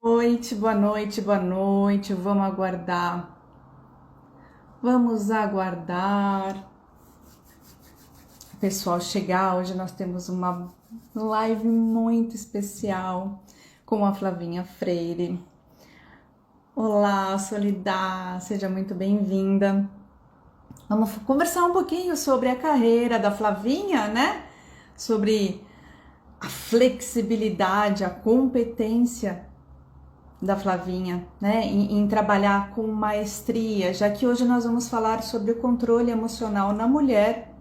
Noite, boa noite, boa noite. Vamos aguardar o pessoal chegar. Hoje nós temos uma live muito especial com a Flavinha Freire. Olá, Solidar, seja muito bem-vinda. Vamos conversar um pouquinho sobre a carreira da Flavinha, né? Sobre a flexibilidade, a competência da Flavinha, né, em trabalhar com maestria, já que hoje nós vamos falar sobre o controle emocional na mulher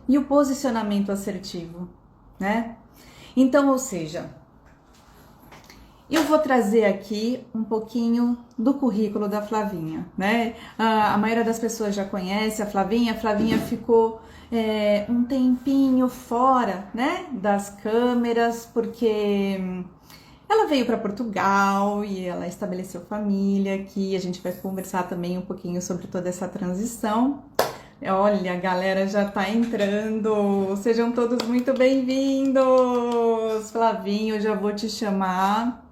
e o posicionamento assertivo, né? Então, ou seja, eu vou trazer aqui um pouquinho do currículo da Flavinha, né? A maioria das pessoas já conhece a Flavinha. A Flavinha ficou um tempinho fora, né, das câmeras, porque ela veio para Portugal e ela estabeleceu família aqui. A gente vai conversar também um pouquinho sobre toda essa transição. Olha, a galera já tá entrando. Sejam todos muito bem-vindos. Flavinho, eu já vou te chamar.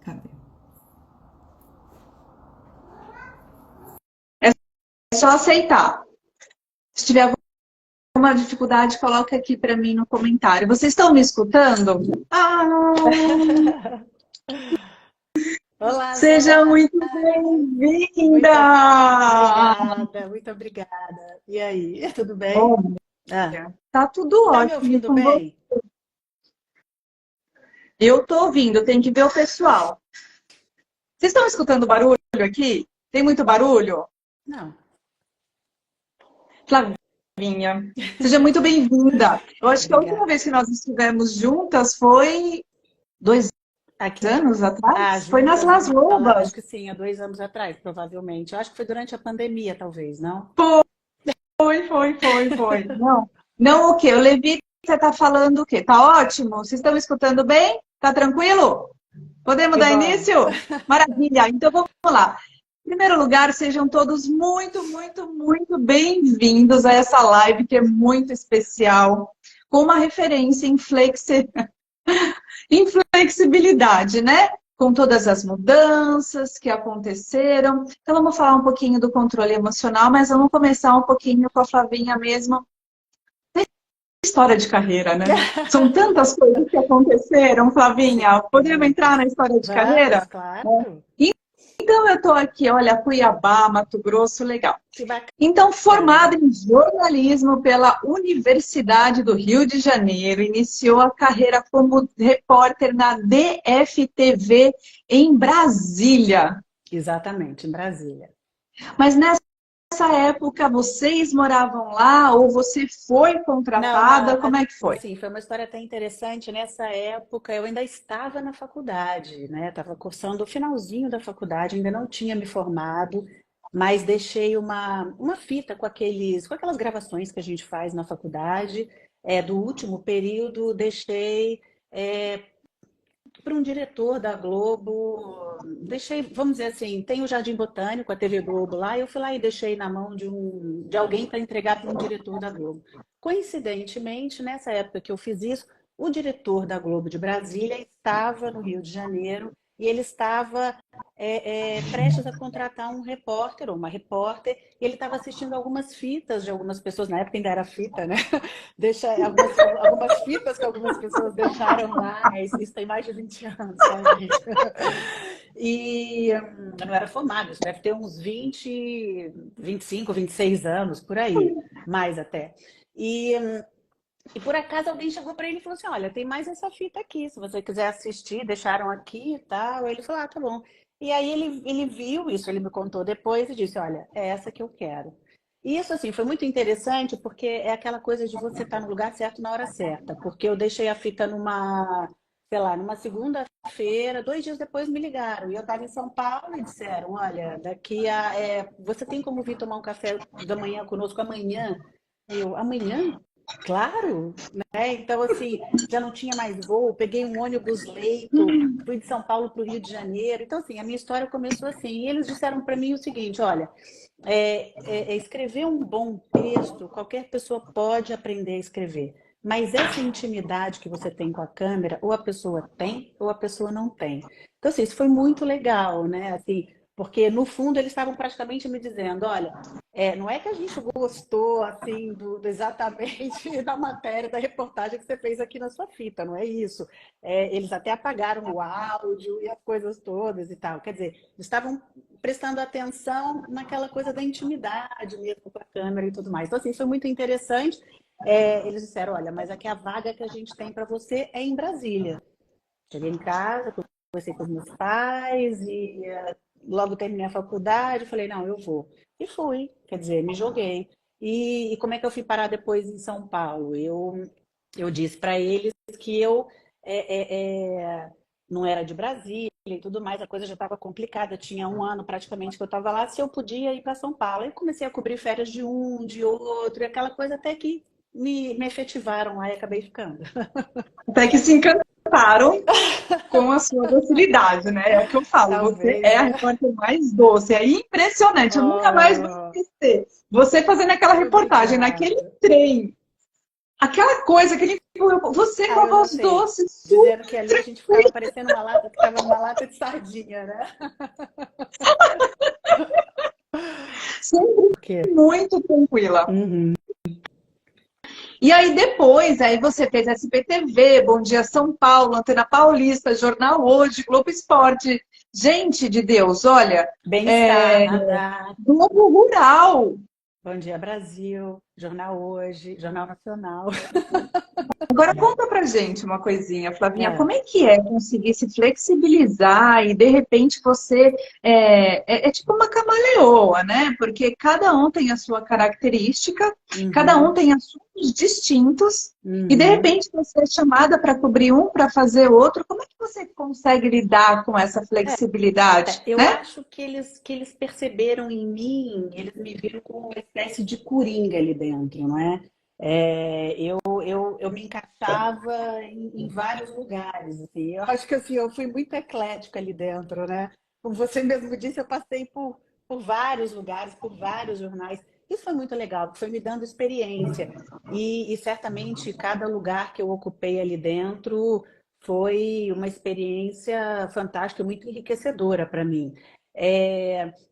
Cadê? É só aceitar. Se tiver alguma dificuldade, coloca aqui para mim no comentário. Vocês estão me escutando? Olá, Seja Zé. muito Muito bem-vinda! obrigada, muito obrigada. E aí, tudo bem? Olha, Ah, tá tudo tá me ótimo ouvindo com você. bem? Eu tô ouvindo, tem que ver o pessoal. Vocês estão escutando barulho aqui? Tem muito barulho? Não. Flavinha, seja muito bem-vinda. Eu acho que a última Obrigada. vez que nós estivemos juntas foi 2 Aqui, anos atrás? Foi nas juntas, Las vamos falar, Lobas. acho que sim, há 2 anos atrás, provavelmente. Eu acho que foi durante a pandemia, talvez, não? Foi. Não, não o quê? O Levi, você tá falando o quê? Tá ótimo? Vocês estão escutando bem? Tá tranquilo? Podemos Que dar bom. início? Maravilha. Então vamos lá. Em primeiro lugar, sejam todos muito bem-vindos a essa live que é muito especial, com uma referência em flexibilidade, né? Com todas as mudanças que aconteceram. Então vamos falar um pouquinho do controle emocional, mas vamos começar um pouquinho com a Flavinha mesmo. História de carreira, né? São tantas coisas que aconteceram, Sim, Flavinha. Podemos entrar muitas. na história de Vamos, carreira? claro. Então, eu estou aqui, olha, Cuiabá, Mato Grosso, legal. Que Então, bacana. formada em jornalismo pela Universidade do Rio de Janeiro, iniciou a carreira como repórter na DFTV em Brasília. Exatamente, em Brasília. Mas nessa época, vocês moravam lá ou você foi Não, contratada? Como é que foi? assim, foi uma história até interessante. Nessa época, eu ainda estava na faculdade, né? Estava cursando o finalzinho da faculdade, ainda não tinha me formado, mas deixei uma fita com aquelas gravações que a gente faz na faculdade, do último período, deixei é, para um diretor da Globo, deixei, vamos dizer assim, tem o Jardim Botânico, a TV Globo lá, eu fui lá e deixei na mão de alguém para entregar para um diretor da Globo. Coincidentemente, nessa época que eu fiz isso, o diretor da Globo de Brasília estava no Rio de Janeiro e ele estava prestes a contratar um repórter ou uma repórter, e ele estava assistindo algumas fitas de algumas pessoas, na época ainda era fita, né? Deixa algumas fitas que algumas pessoas deixaram lá, isso tem mais de 20 anos, tá, gente? E eu não era formada, isso deve ter uns 25, 26 anos, por aí, mais até. E, e por acaso alguém chegou para ele e falou assim: Olha, tem mais essa fita aqui, se você quiser assistir, deixaram aqui e tal. Ele falou: Ah, tá bom. E aí ele viu isso, ele me contou depois e disse: Olha, é essa que eu quero. E isso, assim, foi muito interessante porque é aquela coisa de você estar no lugar certo na hora certa. Porque eu deixei a fita sei lá, numa segunda-feira, 2 dias depois me ligaram. E eu estava em São Paulo e disseram: Olha, você tem como vir tomar um café da manhã conosco amanhã? Eu, amanhã? Claro, né? Então, assim, já não tinha mais voo, peguei um ônibus leito, fui de São Paulo para o Rio de Janeiro. Então, assim, a minha história começou assim. E eles disseram para mim o seguinte: olha, escrever um bom texto, qualquer pessoa pode aprender a escrever. mas essa intimidade que você tem com a câmera, ou a pessoa tem, ou a pessoa não tem. Então, assim, isso foi muito legal, né? Assim, porque no fundo eles estavam praticamente me dizendo, olha, não é que a gente gostou assim exatamente da matéria, da reportagem que você fez aqui na sua fita, não é isso. Eles até apagaram o áudio e as coisas todas e tal. Quer dizer, eles estavam prestando atenção naquela coisa da intimidade mesmo com a câmera e tudo mais. Então, assim, foi muito interessante. Eles disseram, olha, mas aqui a vaga que a gente tem para você é em Brasília. Cheguei em casa, conversei com os meus pais e logo terminei a faculdade, falei, não, eu vou. E fui, quer dizer, me joguei. E como é que eu fui parar depois em São Paulo? Eu disse para eles que eu não era de Brasília e tudo mais, a coisa já estava complicada, tinha um ano praticamente que eu estava lá, se eu podia ir para São Paulo. Aí comecei a cobrir férias de um, de outro, e aquela coisa até que me efetivaram lá e acabei ficando. Até que se encantaram com a sua docilidade, né? É o que eu falo, você Talvez, é a né? repórter mais doce, é impressionante, eu nunca mais vou Oh, esquecer. Você fazendo aquela reportagem naquele obrigada. trem, aquela coisa, você com Ah, a eu já voz sei. doce, Dizendo que ali a gente ficava parecendo uma lata, que estava numa lata de sardinha, né? sempre Por quê? muito tranquila. Uhum. E aí depois, aí você fez SBTV, Bom Dia São Paulo, Antena Paulista, Jornal Hoje, Globo Esporte. Gente de Deus, olha, Bem-estar, radar. Globo Rural. Bom dia, Brasil. Jornal Hoje, Jornal Nacional. Agora conta pra gente uma coisinha, Flavinha, É. como é que é conseguir se flexibilizar e de repente você é tipo uma camaleoa, né? Porque cada um tem a sua característica, cada um Uhum. tem assuntos distintos e de Uhum. repente você é chamada para cobrir um, para fazer outro. Como é que você consegue lidar com essa flexibilidade, Eu né? acho que eles perceberam em mim, eles me viram como uma espécie de coringa ali dentro, não é? Eu me encaixava em vários lugares, assim. Eu acho que assim, eu fui muito eclética ali dentro, né? Como você mesmo disse, eu passei por vários lugares, por vários jornais. Isso foi muito legal, porque foi me dando experiência. E certamente cada lugar que eu ocupei ali dentro foi uma experiência fantástica, muito enriquecedora para mim.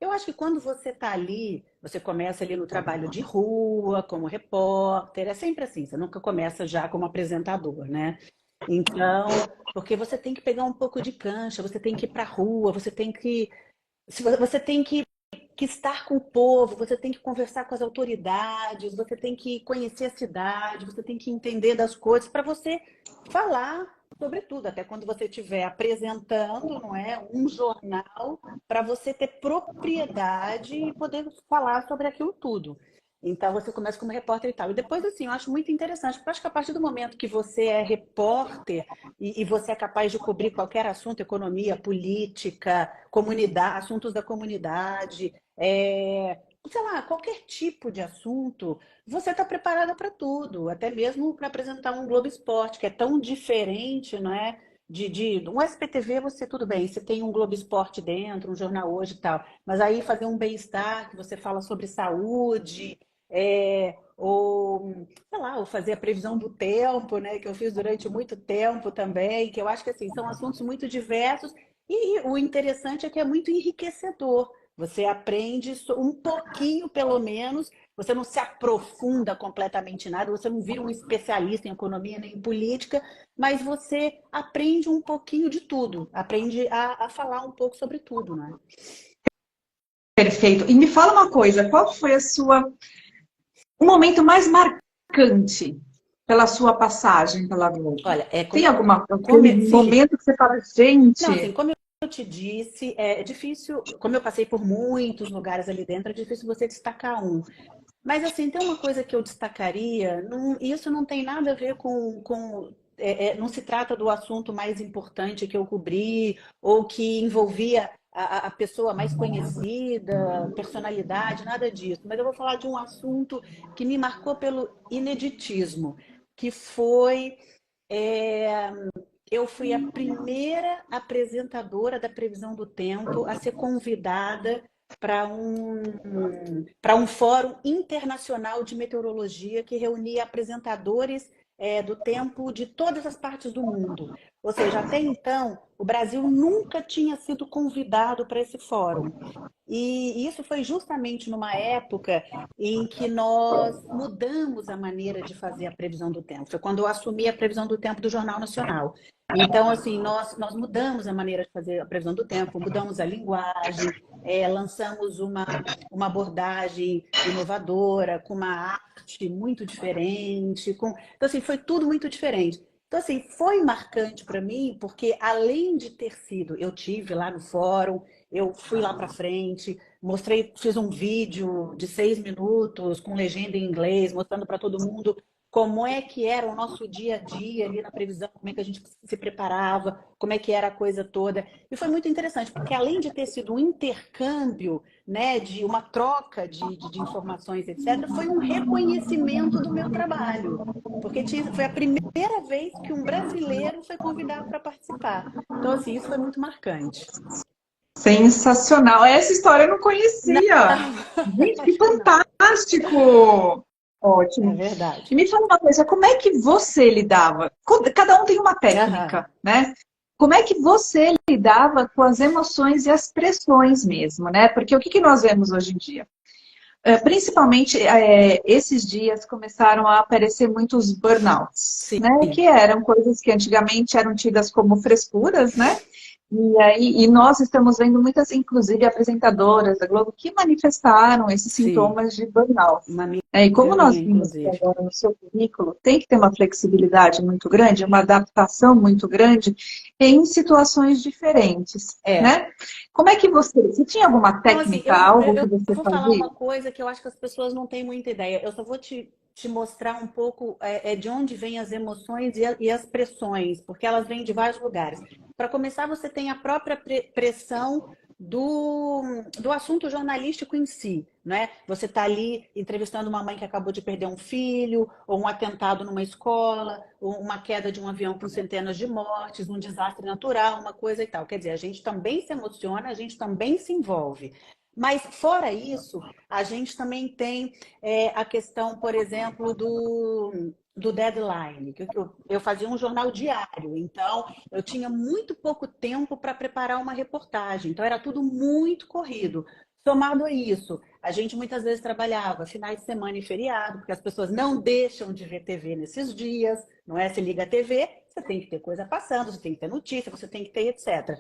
Eu acho que quando você está ali, você começa ali no trabalho de rua, como repórter, é sempre assim, você nunca começa já como apresentador, né? Então, porque você tem que pegar um pouco de cancha, você tem que ir para a rua, você tem que estar com o povo, você tem que conversar com as autoridades, você tem que conhecer a cidade, você tem que entender das coisas para você falar sobre tudo, até quando você estiver apresentando, não é, um jornal, para você ter propriedade e poder falar sobre aquilo tudo. Então você começa como repórter e tal. E depois, assim, eu acho muito interessante, porque eu acho que a partir do momento que você é repórter e você é capaz de cobrir qualquer assunto, economia, política, comunidade, assuntos da comunidade, sei lá, qualquer tipo de assunto, você está preparada para tudo, até mesmo para apresentar um Globo Esporte, que é tão diferente, não é? Um SPTV, você tudo bem, você tem um Globo Esporte dentro, um Jornal Hoje e tal, mas aí fazer um bem-estar, que você fala sobre saúde, ou, sei lá, ou fazer a previsão do tempo, né, que eu fiz durante muito tempo também, que eu acho que assim, são assuntos muito diversos, e o interessante é que é muito enriquecedor. Você aprende um pouquinho, pelo menos, você não se aprofunda completamente em nada, você não vira um especialista em economia nem em política, mas você aprende um pouquinho de tudo, aprende a falar um pouco sobre tudo, né? Perfeito. E me fala uma coisa, qual foi o momento mais marcante pela sua passagem pela Globo? Olha, Tem como, aquele sim, momento que você fala, não, assim, gente, como eu te disse, é difícil, como eu passei por muitos lugares ali dentro, é difícil você destacar um. Mas assim, tem uma coisa que eu destacaria, isso não tem nada a ver não se trata do assunto mais importante que eu cobri, ou que envolvia a pessoa mais conhecida, personalidade, nada disso. Mas eu vou falar de um assunto que me marcou pelo ineditismo, que foi é, eu fui a primeira apresentadora da previsão do tempo a ser convidada para um fórum internacional de meteorologia que reunia apresentadores do tempo de todas as partes do mundo. Ou seja, até então, o Brasil nunca tinha sido convidado para esse fórum. E isso foi justamente numa época em que nós mudamos a maneira de fazer a previsão do tempo. Foi quando eu assumi a previsão do tempo do Jornal Nacional. Então, assim, nós mudamos a maneira de fazer a previsão do tempo, mudamos a linguagem, lançamos uma abordagem inovadora, com uma arte muito diferente. Então, assim, foi tudo muito diferente. Então, assim, foi marcante para mim, porque além de ter sido, eu tive lá no fórum, eu fui lá para frente, mostrei, fiz um vídeo de 6 minutos com legenda em inglês, mostrando para todo mundo como é que era o nosso dia a dia ali na previsão, como é que a gente se preparava, como é que era a coisa toda. E foi muito interessante, porque além de ter sido um intercâmbio, né, de uma troca de informações, etc., foi um reconhecimento do meu trabalho. Porque foi a primeira vez que um brasileiro foi convidado para participar. Então, assim, isso foi muito marcante. Sensacional. Essa história eu não Não, conhecia. Gente, que acho que não. fantástico! É Ótimo. E verdade. me fala uma coisa, como é que você lidava? Cada um tem uma Aham. técnica, né? Como é que você lidava com as emoções e as pressões mesmo, né? Porque o que que nós vemos hoje em dia? Principalmente, esses dias começaram a aparecer muitos burnouts, Sim, né? Que eram coisas que antigamente eram tidas como frescuras, né? E nós estamos vendo muitas, inclusive, apresentadoras da Globo que manifestaram esses sim. sintomas de burnout. Uma amiga E como nós minha, vimos que inclusive. agora no seu currículo, tem que ter uma flexibilidade muito grande, uma adaptação muito grande em situações diferentes, É. né? Como é que você tinha alguma Não, assim, técnica, algo que eu você vou falar fazia? uma coisa que eu acho que as pessoas não têm muita ideia. Eu só vou te mostrar um pouco de onde vêm as emoções e as pressões, porque elas vêm de vários lugares. Para começar, você tem a própria pressão do assunto jornalístico em si, né? Você está ali entrevistando uma mãe que acabou de perder um filho, ou um atentado numa escola, ou uma queda de um avião com centenas de mortes, um desastre natural, uma coisa e tal. Quer dizer, a gente também se emociona, a gente também se envolve. Mas, fora isso, a gente também tem a questão, por exemplo, do deadline. Eu fazia um jornal diário, então eu tinha muito pouco tempo para preparar uma reportagem, então era tudo muito corrido. Somado a isso, a gente muitas vezes trabalhava finais de semana e feriado, porque as pessoas não deixam de ver TV nesses dias, não é? Você liga a TV, você tem que ter coisa passando, você tem que ter notícia, você tem que ter etc.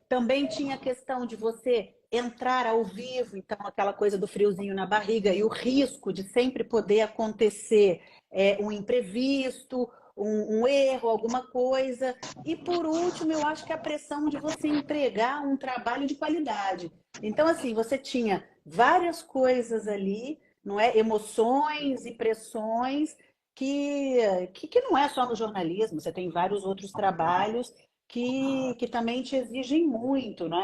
Também tinha a questão de você entrar ao vivo, então aquela coisa do friozinho na barriga e o risco de sempre poder acontecer um imprevisto, um erro, alguma coisa. E por último, eu acho que a pressão de você entregar um trabalho de qualidade. Então, assim, você tinha várias coisas ali, não é? Emoções e pressões que não é só no jornalismo, você tem vários outros trabalhos que também te exigem muito, né?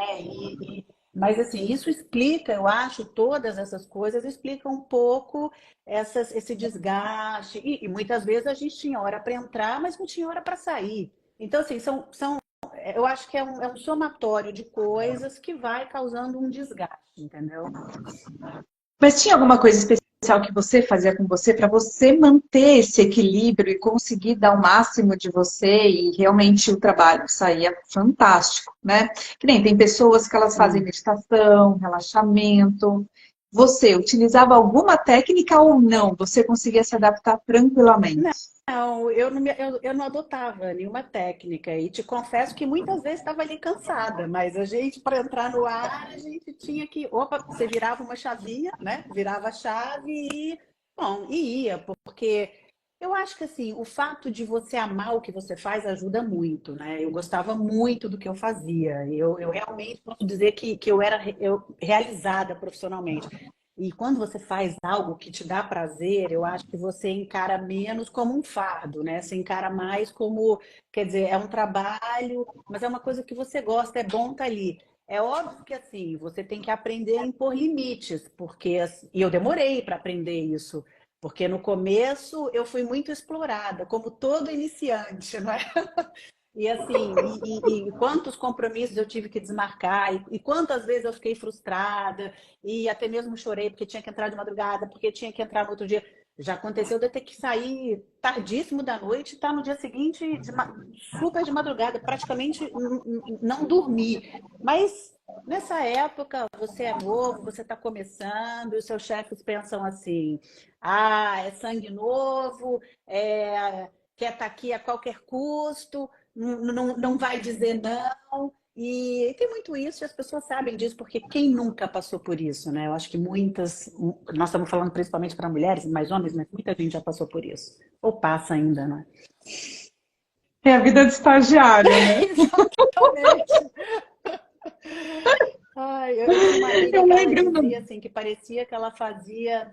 Mas assim, isso explica, eu acho, todas essas coisas explicam um pouco esse desgaste. E muitas vezes a gente tinha hora para entrar, mas não tinha hora para sair. Então, assim, eu acho que é um somatório de coisas que vai causando um desgaste, entendeu? Mas tinha alguma coisa especial que você fazia com você para você manter esse equilíbrio e conseguir dar o máximo de você e realmente o trabalho saía fantástico, né? Que nem tem pessoas que elas fazem Sim. meditação, relaxamento. Você utilizava alguma técnica ou não? Você conseguia se adaptar tranquilamente? Não, eu não adotava nenhuma técnica e te confesso que muitas vezes estava ali cansada, mas a gente, para entrar no ar, a gente tinha que, opa, você virava uma chavinha, né? Virava a chave e, bom, e ia, porque eu acho que assim, o fato de você amar o que você faz ajuda muito, né? Eu gostava muito do que eu fazia, eu realmente posso dizer que eu realizada profissionalmente. E quando você faz algo que te dá prazer, eu acho que você encara menos como um fardo, né? Você encara mais como, quer dizer, é um trabalho, mas é uma coisa que você gosta, é bom estar ali. É óbvio que assim, você tem que aprender a impor limites, porque e eu demorei para aprender isso, porque no começo eu fui muito explorada, como todo iniciante, não é? E assim, e quantos compromissos eu tive que desmarcar, e quantas vezes eu fiquei frustrada, e até mesmo chorei porque tinha que entrar de madrugada, porque tinha que entrar no outro dia. Já aconteceu de eu ter que sair tardíssimo da noite e estar no dia seguinte super de madrugada, praticamente não dormir. Mas nessa época, você é novo, você está começando, e os seus chefes pensam assim: ah, é sangue novo, quer estar aqui a qualquer custo, não vai dizer não. E tem muito isso, e as pessoas sabem disso, porque quem nunca passou por isso, né? Eu acho que muitas, nós estamos falando principalmente para mulheres, mais homens, mas muita gente já passou por isso. Ou passa ainda, né? É a vida de estagiário, né? Exatamente. Ai, eu tinha uma amiga Eu que ela lembro. dizia assim, que parecia que ela fazia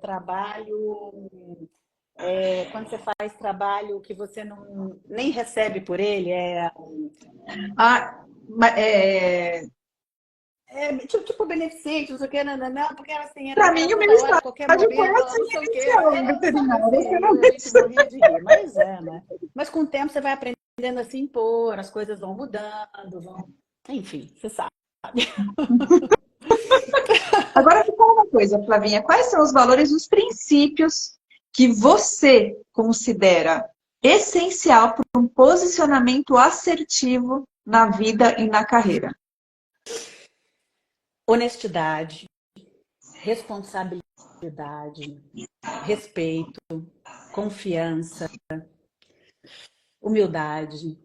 trabalho, quando você faz trabalho que você não nem recebe por ele, Ah, tipo beneficente, não sei o que, não, porque era assim, para era mim, o meu toda hora, a qualquer estágio foi momento, ela assim não sei o que, inicial em sabe veterinária. assim, Você não e a gente precisa. morria de rir, mas né? Mas com o tempo você vai aprendendo a se impor, as coisas vão mudando, enfim, você sabe. Agora me fala uma coisa, Flavinha, quais são os valores, os princípios que você considera essencial para um posicionamento assertivo na vida e na carreira? Honestidade, responsabilidade, respeito, confiança, humildade,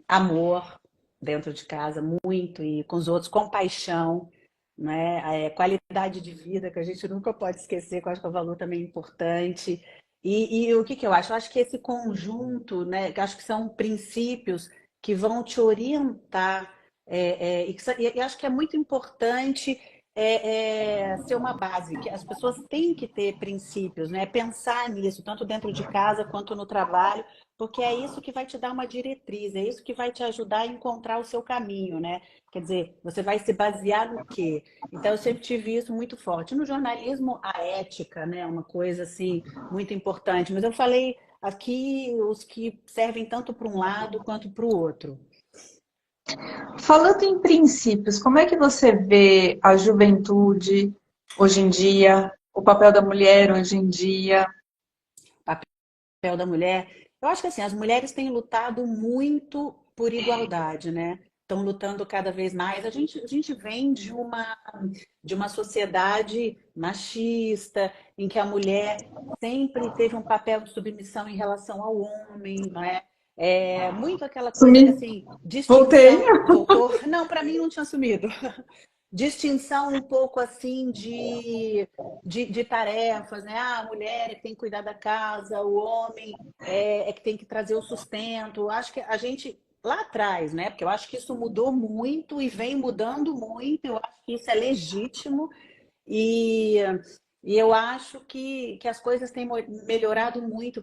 amor dentro de casa, muito, e com os outros, compaixão, né? Qualidade de vida, que a gente nunca pode esquecer, que eu acho que é um valor também importante. E o que que eu acho? Eu acho que esse conjunto, né, que eu acho que são princípios que vão te orientar, e acho que é muito importante ser uma base, que as pessoas têm que ter princípios, né? Pensar nisso, tanto dentro de casa quanto no trabalho, porque é isso que vai te dar uma diretriz, é isso que vai te ajudar a encontrar o seu caminho, né? Quer dizer, você vai se basear no quê? Então, eu sempre tive isso muito forte. No jornalismo, a ética, né? É uma coisa, assim, muito importante. Mas eu falei aqui os que servem tanto para um lado quanto para o outro. Falando em princípios, como é que você vê a juventude hoje em dia, o papel da mulher hoje em dia? Papel da mulher. Eu acho que assim, as mulheres têm lutado muito por igualdade, né? Estão lutando cada vez mais. A gente vem de uma sociedade machista, em que a mulher sempre teve um papel de submissão em relação ao homem, não é? Muito aquela coisa Sumi, assim, voltei. distinção. Voltou? Não, para mim não tinha sumido. Distinção um pouco assim de tarefas, né? Ah, a mulher é que tem que cuidar da casa, o homem é que tem que trazer o sustento. Acho que a gente, lá atrás, né? Porque eu acho que isso mudou muito e vem mudando muito, eu acho que isso é legítimo e, e eu acho que as coisas têm melhorado muito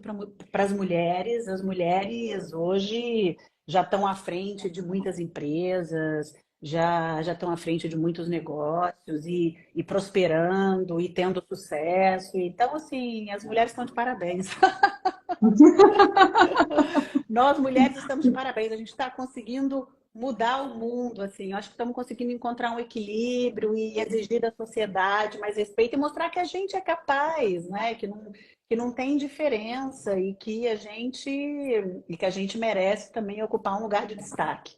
para as mulheres hoje já estão à frente de muitas empresas, já estão à frente de muitos negócios e prosperando e tendo sucesso. Então, assim, as mulheres estão de parabéns. Nós, mulheres, estamos de parabéns. A gente está conseguindo mudar o mundo, assim. Eu acho que estamos conseguindo encontrar um equilíbrio e exigir da sociedade mais respeito e mostrar que a gente é capaz, né? Que não tem diferença e que a gente merece também ocupar um lugar de destaque.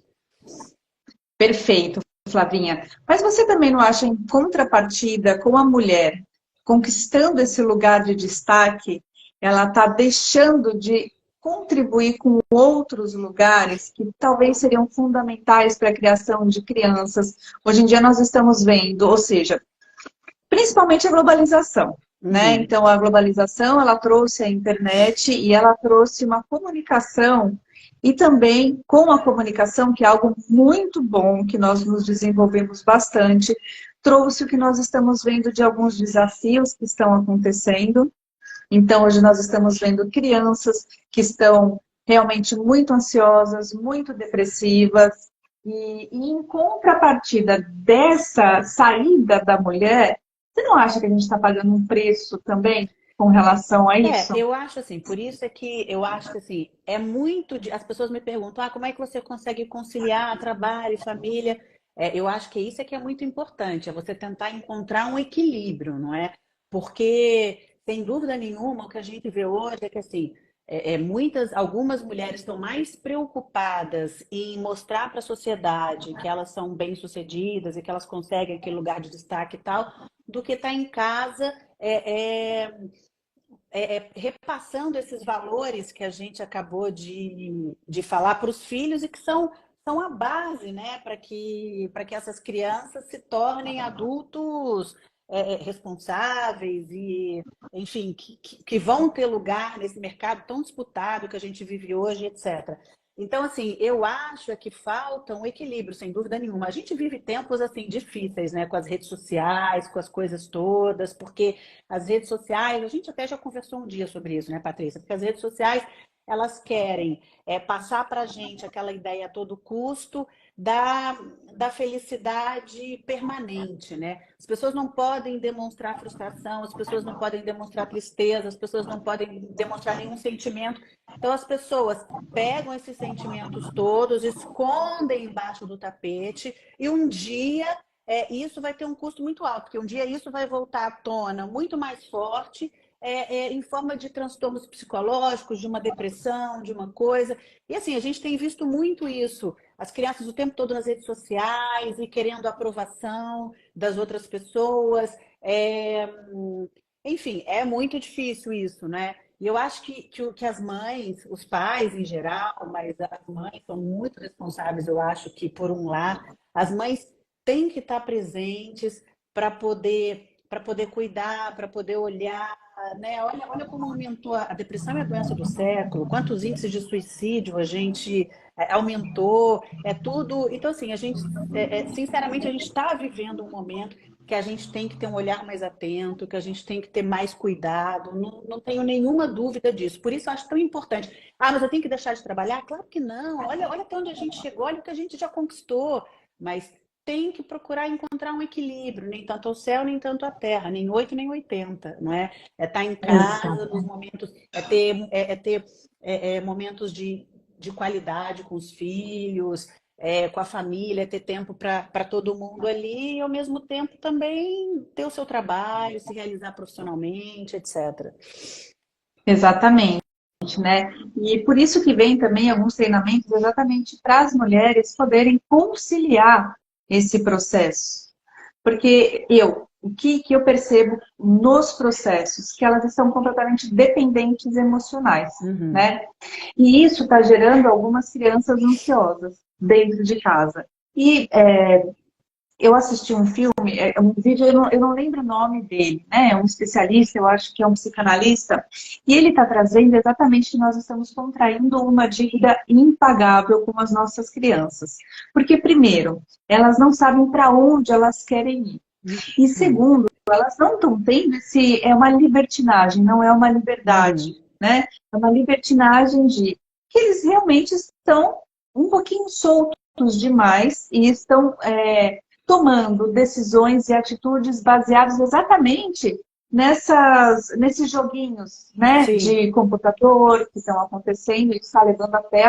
Perfeito, Flavinha. Mas você também não acha, em contrapartida, com a mulher conquistando esse lugar de destaque, ela está deixando de contribuir com outros lugares que talvez seriam fundamentais para a criação de crianças? Hoje em dia nós estamos vendo, ou seja, principalmente a globalização, né? Uhum. Então, a globalização, ela trouxe a internet e ela trouxe uma comunicação e também com a comunicação, que é algo muito bom, que nós nos desenvolvemos bastante, trouxe o que nós estamos vendo de alguns desafios que estão acontecendo. Então, hoje nós estamos vendo crianças que estão realmente muito ansiosas, muito depressivas, e em contrapartida dessa saída da mulher, você não acha que a gente está pagando um preço também com relação a isso? Eu acho assim, por isso é que eu acho que assim, é muito. As pessoas me perguntam, como é que você consegue conciliar trabalho e família? Eu acho que isso é que é muito importante, é você tentar encontrar um equilíbrio, não é? Porque, sem dúvida nenhuma, o que a gente vê hoje é que, assim, algumas mulheres estão mais preocupadas em mostrar para a sociedade que elas são bem-sucedidas e que elas conseguem aquele lugar de destaque e tal, do que estar em casa repassando esses valores que a gente acabou de falar para os filhos e que são a base, né, para que essas crianças se tornem adultos responsáveis e, enfim, que vão ter lugar nesse mercado tão disputado que a gente vive hoje, etc. Então, assim, eu acho que falta um equilíbrio, sem dúvida nenhuma. A gente vive tempos, assim, difíceis, né, com as redes sociais, com as coisas todas, porque as redes sociais, a gente até já conversou um dia sobre isso, né, Patrícia? Porque as redes sociais, elas querem passar para a gente aquela ideia a todo custo da, da felicidade permanente, né? As pessoas não podem demonstrar frustração, as pessoas não podem demonstrar tristeza, as pessoas não podem demonstrar nenhum sentimento. Então, as pessoas pegam esses sentimentos todos, escondem embaixo do tapete e um dia isso vai ter um custo muito alto, porque um dia isso vai voltar à tona muito mais forte, em forma de transtornos psicológicos, de uma depressão, de uma coisa. E assim, a gente tem visto muito isso. As crianças o tempo todo nas redes sociais e querendo a aprovação das outras pessoas. Enfim, é muito difícil isso, né? E eu acho que as mães, os pais em geral, mas as mães são muito responsáveis, eu acho que por um lar, as mães têm que estar presentes para poder cuidar, para poder olhar, né? Olha como aumentou a depressão é a doença do século, quantos índices de suicídio a gente aumentou, é tudo. Então, assim, a gente, sinceramente, a gente está vivendo um momento que a gente tem que ter um olhar mais atento, que a gente tem que ter mais cuidado, não tenho nenhuma dúvida disso. Por isso eu acho tão importante. Ah, mas eu tenho que deixar de trabalhar? Claro que não. Olha até onde a gente chegou, olha o que a gente já conquistou. Mas tem que procurar encontrar um equilíbrio, nem tanto ao céu, nem tanto à terra, nem 8 nem 80, não é? É estar em casa nos Exato. momentos, ter momentos de qualidade com os filhos, com a família, ter tempo para todo mundo ali e, ao mesmo tempo, também ter o seu trabalho, se realizar profissionalmente, etc. Exatamente, né? E por isso que vem também alguns treinamentos exatamente para as mulheres poderem conciliar esse processo. Porque o que eu percebo nos processos? Que elas estão completamente dependentes emocionais, Uhum. né? E isso está gerando algumas crianças ansiosas dentro de casa. E eu assisti um filme, um vídeo, eu não lembro o nome dele, né? É um especialista, eu acho que é um psicanalista, e ele está trazendo exatamente que nós estamos contraindo uma dívida impagável com as nossas crianças. Porque, primeiro, elas não sabem para onde elas querem ir. E Uhum. segundo, elas não estão tendo é uma libertinagem, não é uma liberdade, Uhum. né? É uma libertinagem que eles realmente estão um pouquinho soltos demais e estão tomando decisões e atitudes baseadas exatamente nesses joguinhos, né, Sim. de computador que estão acontecendo e está levando até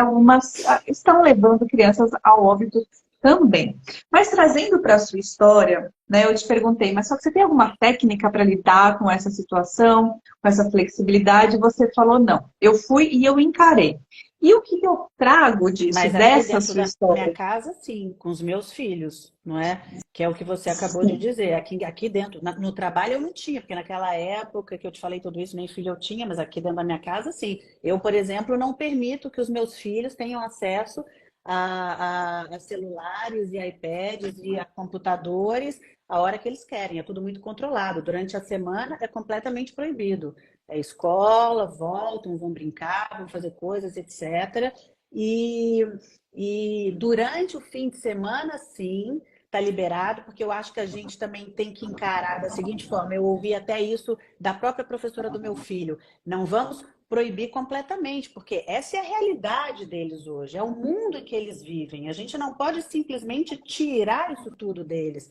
estão levando crianças ao óbito também. Mas trazendo para a sua história, né, eu te perguntei, mas só que você tem alguma técnica para lidar com essa situação, com essa flexibilidade? Você falou, não, eu fui e eu encarei. E o que eu trago disso, Mas aqui dessa dentro sua da minha história? casa, sim, com os meus filhos, não é? Que é o que você acabou de dizer. Aqui dentro, no trabalho eu não tinha, porque naquela época que eu te falei tudo isso, nem filho eu tinha, mas aqui dentro da minha casa, sim. Eu, por exemplo, não permito que os meus filhos tenham acesso a celulares e iPads e a computadores a hora que eles querem. É tudo muito controlado. Durante a semana é completamente proibido. É escola, voltam, vão brincar, vão fazer coisas, etc. E, e durante o fim de semana, sim, está liberado, porque eu acho que a gente também tem que encarar da seguinte forma. Eu ouvi até isso da própria professora do meu filho. Não vamos proibir completamente, porque essa é a realidade deles hoje, é o mundo em que eles vivem. A gente não pode simplesmente tirar isso tudo deles.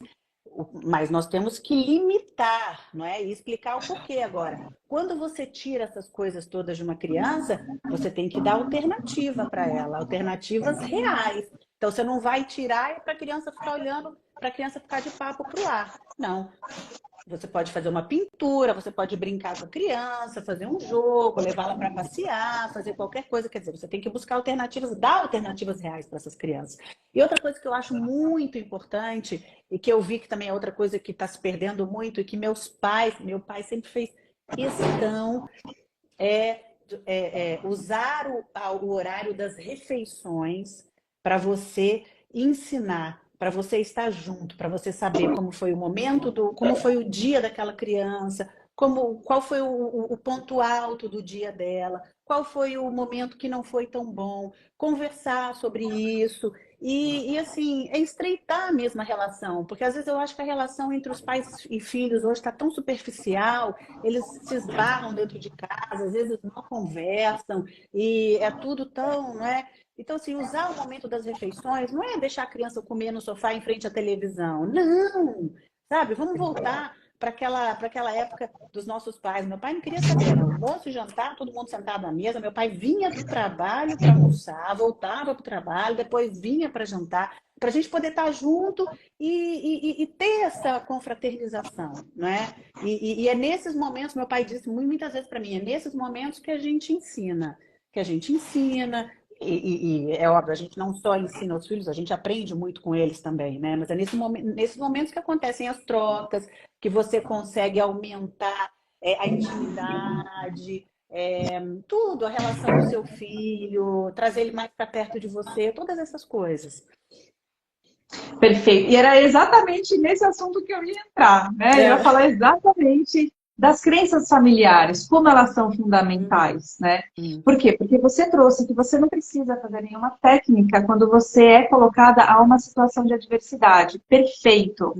Mas nós temos que limitar, não é? E explicar o porquê agora. Quando você tira essas coisas todas de uma criança, você tem que dar alternativa para ela, alternativas reais. Então você não vai tirar para a criança ficar olhando, para a criança ficar de papo pro ar. Não. Você pode fazer uma pintura, você pode brincar com a criança, fazer um jogo, levá-la para passear, fazer qualquer coisa. Quer dizer, você tem que buscar alternativas, dar alternativas reais para essas crianças. E outra coisa que eu acho muito importante, e que eu vi que também é outra coisa que está se perdendo muito, e que meu pai sempre fez questão, usar o horário das refeições para você ensinar, para você estar junto, para você saber como foi o momento como foi o dia daquela criança, qual foi o ponto alto do dia dela, qual foi o momento que não foi tão bom, conversar sobre isso assim, estreitar a mesma relação, porque às vezes eu acho que a relação entre os pais e filhos hoje está tão superficial, eles se esbarram dentro de casa, às vezes não conversam, e é tudo tão, não é? Então, assim, usar o momento das refeições não é deixar a criança comer no sofá em frente à televisão. Não! Sabe? Vamos voltar para aquela época dos nossos pais. Meu pai não queria saber, era almoço e jantar, todo mundo sentado à mesa. Meu pai vinha do trabalho para almoçar, voltava para o trabalho, depois vinha para jantar, para a gente poder estar junto e ter essa confraternização, não é? E é nesses momentos, meu pai disse muitas vezes para mim, é nesses momentos que a gente ensina. E é óbvio, a gente não só ensina os filhos, a gente aprende muito com eles também, né? Mas é nesses momentos que acontecem as trocas, que você consegue aumentar a intimidade, tudo, a relação com o seu filho, trazer ele mais para perto de você, todas essas coisas. Perfeito. E era exatamente nesse assunto que eu ia entrar, né? Eu ia falar exatamente das crenças familiares, como elas são fundamentais, né? Por quê? Porque você trouxe que você não precisa fazer nenhuma técnica quando você é colocada a uma situação de adversidade. Perfeito.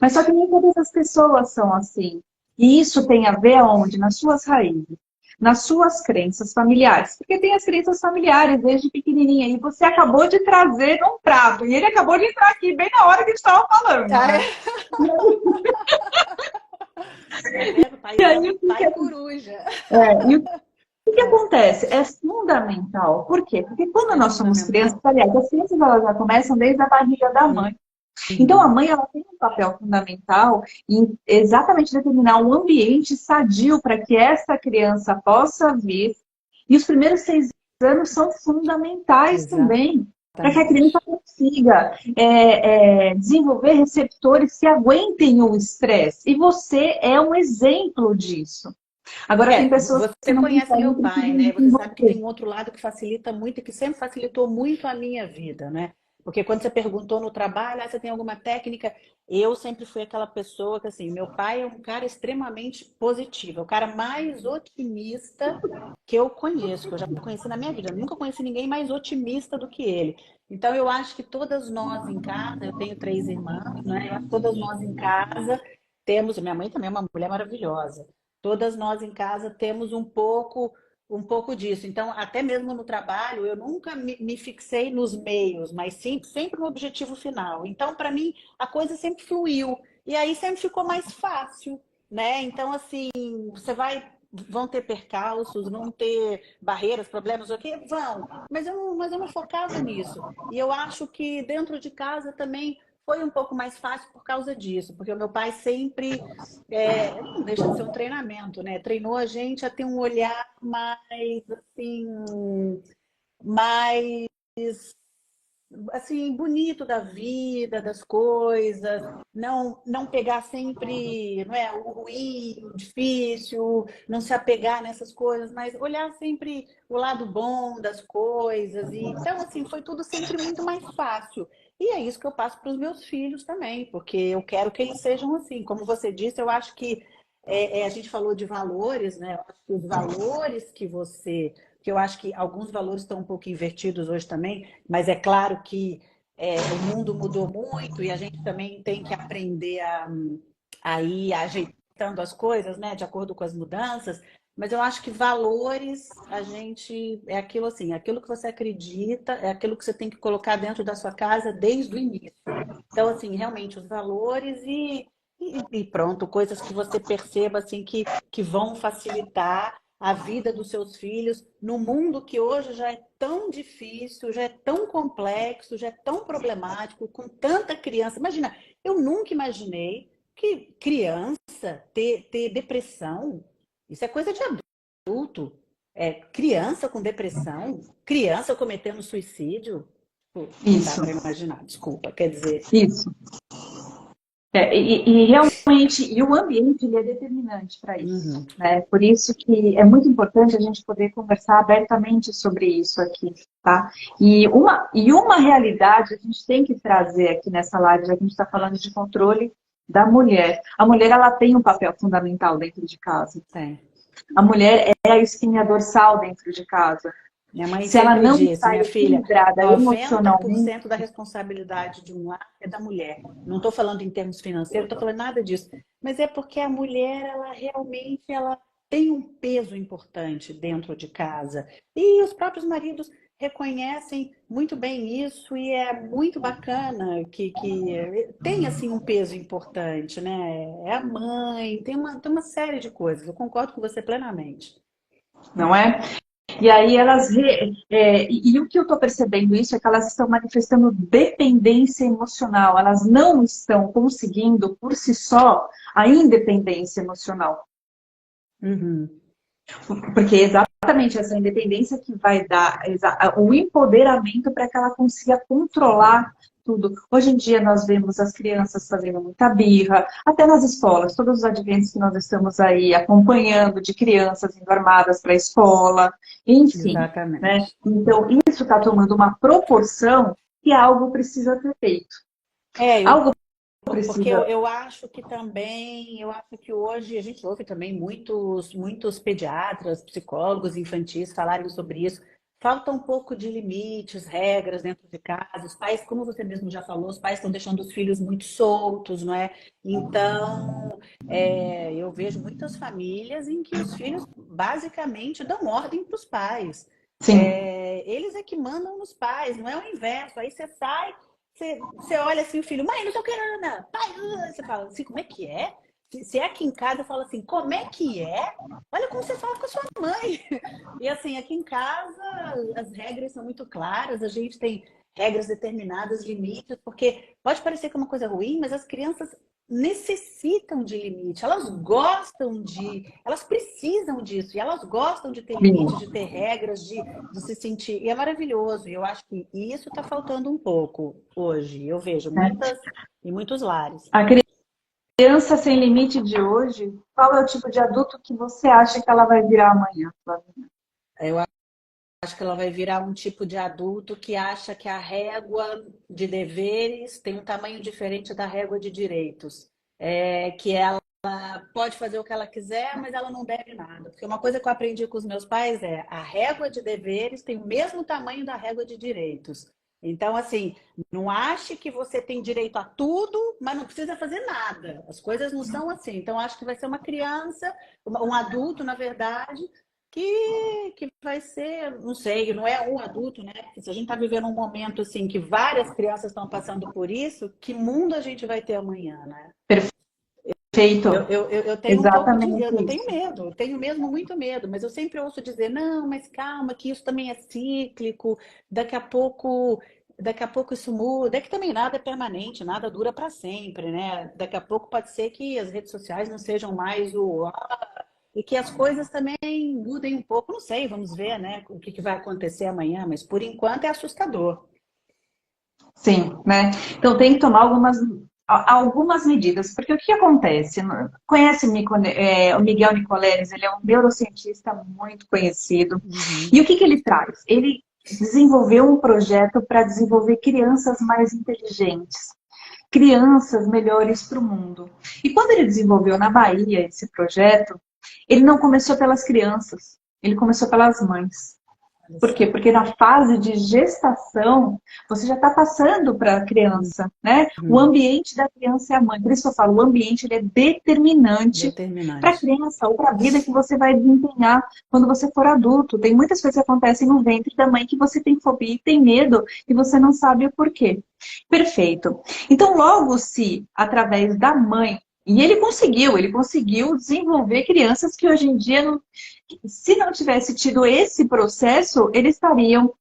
Mas só que nem todas as pessoas são assim. E isso tem a ver aonde? Nas suas raízes. Nas suas crenças familiares. Porque tem as crenças familiares desde pequenininha. E você acabou de trazer num prato. E ele acabou de entrar aqui bem na hora que a gente estava falando. Né? Pai coruja. E o que acontece? É fundamental. Por quê? Porque quando nós somos crianças, aliás, as crianças elas já começam desde a barriga da mãe. Então, a mãe ela tem um papel fundamental em exatamente determinar um ambiente sadio para que essa criança possa vir. E os primeiros 6 anos são fundamentais também, para que a criança consiga desenvolver receptores que aguentem o estresse. E você é um exemplo disso. Agora, tem pessoas que você não conhece meu pai, né? Você sabe que tem um outro lado que facilita muito e que sempre facilitou muito a minha vida, né? Porque quando você perguntou no trabalho, você tem alguma técnica? Eu sempre fui aquela pessoa que, assim, meu pai é um cara extremamente positivo, é o cara mais otimista que eu conheço, que eu já conheci na minha vida. Eu nunca conheci ninguém mais otimista do que ele. Então, eu acho que todas nós em casa, eu tenho 3 irmãs, né? Eu acho que todas nós em casa temos, minha mãe também é uma mulher maravilhosa, todas nós em casa temos um pouco disso. Então, até mesmo no trabalho, eu nunca me fixei nos meios, mas sempre no objetivo final. Então, para mim, a coisa sempre fluiu. E aí sempre ficou mais fácil, né? Então, assim, vão ter percalços, vão ter barreiras, problemas, o quê? Vão. Mas eu não focava nisso. E eu acho que dentro de casa também foi um pouco mais fácil por causa disso, porque o meu pai sempre, não deixa de ser um treinamento, né? Treinou a gente a ter um olhar mais, assim, bonito da vida, das coisas, não pegar sempre, não é, o ruim, o difícil, não se apegar nessas coisas, mas olhar sempre o lado bom das coisas. E, então, assim, foi tudo sempre muito mais fácil. E é isso que eu passo para os meus filhos também, porque eu quero que eles sejam assim. Como você disse, eu acho que a gente falou de valores, né? Eu acho que os valores que eu acho que alguns valores estão um pouco invertidos hoje também, mas é claro que o mundo mudou muito e a gente também tem que aprender a ir ajeitando as coisas, né? De acordo com as mudanças. Mas eu acho que valores, a gente é aquilo assim, aquilo que você acredita, é aquilo que você tem que colocar dentro da sua casa desde o início. Então, assim, realmente os valores e pronto, coisas que você perceba assim que vão facilitar a vida dos seus filhos no mundo que hoje já é tão difícil, já é tão complexo, já é tão problemático, com tanta criança. Imagina, eu nunca imaginei que criança ter depressão, isso é coisa de adulto. É, criança com depressão, criança cometendo suicídio, pô, não dá Isso, para imaginar, desculpa. Quer dizer, isso. E realmente, e o ambiente ele é determinante para isso, uhum, né? Por isso que é muito importante a gente poder conversar abertamente sobre isso aqui, tá? E uma realidade a gente tem que trazer aqui nessa live, já que a gente está falando de controle da mulher. A mulher, ela tem um papel fundamental dentro de casa. tem. A mulher é a espinha dorsal dentro de casa. Minha mãe Se ela sempre não disse, está minha filha, equilibrada emocionalmente, 90% da responsabilidade de um lar é da mulher. Não estou falando em termos financeiros, não estou falando nada disso. Mas é porque a mulher, ela realmente ela tem um peso importante dentro de casa. E os próprios maridos reconhecem muito bem isso e é muito bacana que tem assim um peso importante, né? É a mãe, tem uma série de coisas. Eu concordo com você plenamente. não é? E aí e o que eu estou percebendo isso é que elas estão manifestando dependência emocional, elas não estão conseguindo por si só a independência emocional. Uhum. Porque é exatamente essa independência que vai dar o empoderamento para que ela consiga controlar tudo. Hoje em dia nós vemos as crianças fazendo muita birra, até nas escolas, todos os adventos que nós estamos aí acompanhando de crianças indo armadas para a escola, enfim, né? Exatamente. Então isso está tomando uma proporção que algo precisa ser feito. É, eu, Algo porque eu, precisa. eu acho que também, eu acho que hoje a gente ouve também muitos pediatras, psicólogos infantis falarem sobre isso. Falta um pouco de limites, regras dentro de casa. Os pais, como você mesmo já falou, os pais estão deixando os filhos muito soltos, não é? Então, eu vejo muitas famílias em que os filhos basicamente dão ordem para os pais. Sim, Eles é que mandam nos pais, não é o inverso. Aí você sai. Você olha assim o filho, mãe, não tô querendo nada. Pai, você fala assim, como é que é? Se é aqui em casa, eu falo assim, como é que é? Olha como você fala com a sua mãe. E assim, aqui em casa, as regras são muito claras, a gente tem regras determinadas, limites, porque pode parecer que é uma coisa ruim, mas as crianças necessitam de limite, elas precisam disso, e elas gostam de ter limites, de ter regras, de se sentir. E é maravilhoso. E eu acho que isso está faltando um pouco hoje. Eu vejo né? em muitos lares. A criança sem limite de hoje, qual é o tipo de adulto que você acha que ela vai virar amanhã, Flavia? Eu acho que ela vai virar um tipo de adulto que acha que a régua de deveres tem um tamanho diferente da régua de direitos. Que ela pode fazer o que ela quiser, mas ela não deve nada. Porque uma coisa que eu aprendi com os meus pais é a régua de deveres tem o mesmo tamanho da régua de direitos. Então, assim, não ache que você tem direito a tudo, mas não precisa fazer nada. As coisas não são assim. Então, acho que vai ser uma criança, um adulto, na verdade, que vai ser, não sei, não é um adulto, né? Porque se a gente está vivendo um momento assim que várias crianças estão passando por isso, que mundo a gente vai ter amanhã, né? Eu, Perfeito. eu, eu eu tenho um pouco de, Exatamente eu tenho isso. medo, eu tenho mesmo muito medo, mas eu sempre ouço dizer, não, mas calma, que isso também é cíclico, daqui a pouco, daqui a pouco isso muda, é que também nada é permanente, nada dura para sempre, né? Daqui a pouco pode ser que as redes sociais não sejam mais e que as coisas também mudem um pouco, não sei, vamos ver, né, o que vai acontecer amanhã, mas por enquanto é assustador. Sim, né? Então tem que tomar algumas medidas, porque o que acontece? Conhece o Miguel Nicoleles, ele é um neurocientista muito conhecido. Uhum. E o que ele traz? Ele desenvolveu um projeto para desenvolver crianças mais inteligentes, crianças melhores para o mundo. E quando ele desenvolveu na Bahia esse projeto, ele não começou pelas crianças, ele começou pelas mães. Olha Por quê? só. Porque na fase de gestação, você já está passando para a criança, né? O Uhum. ambiente da criança é a mãe. Por isso que eu falo, o ambiente ele é determinante para a Determinante. criança ou para a vida que você vai desempenhar quando você for adulto. Tem muitas coisas que acontecem no ventre da mãe que você tem fobia e tem medo e você não sabe o porquê. Perfeito. Então, logo se, através da mãe, E ele conseguiu desenvolver crianças que hoje em dia, se não tivesse tido esse processo, eles estariam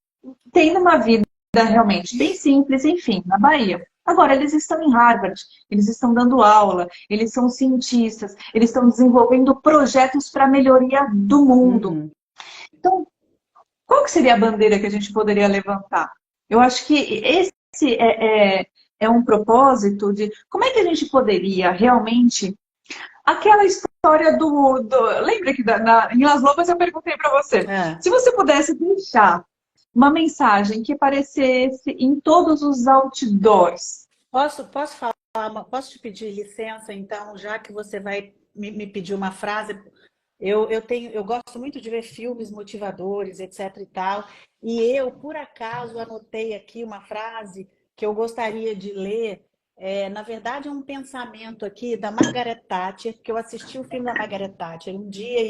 tendo uma vida realmente bem simples, enfim, na Bahia. Agora, eles estão em Harvard, eles estão dando aula, eles são cientistas, eles estão desenvolvendo projetos para a melhoria do mundo. Uhum. Então, qual que seria a bandeira que a gente poderia levantar? Eu acho que esse é um propósito de como é que a gente poderia realmente. Aquela história lembra que em Las Lobas eu perguntei para você. É. Se você pudesse deixar uma mensagem que aparecesse em todos os outdoors. Posso falar, posso te pedir licença, então, já que você vai me pedir uma frase? Eu gosto muito de ver filmes motivadores, etc e tal, e eu, por acaso, anotei aqui uma frase que eu gostaria de ler. Na verdade, é um pensamento aqui da Margaret Thatcher, que eu assisti o filme da Margaret Thatcher um dia,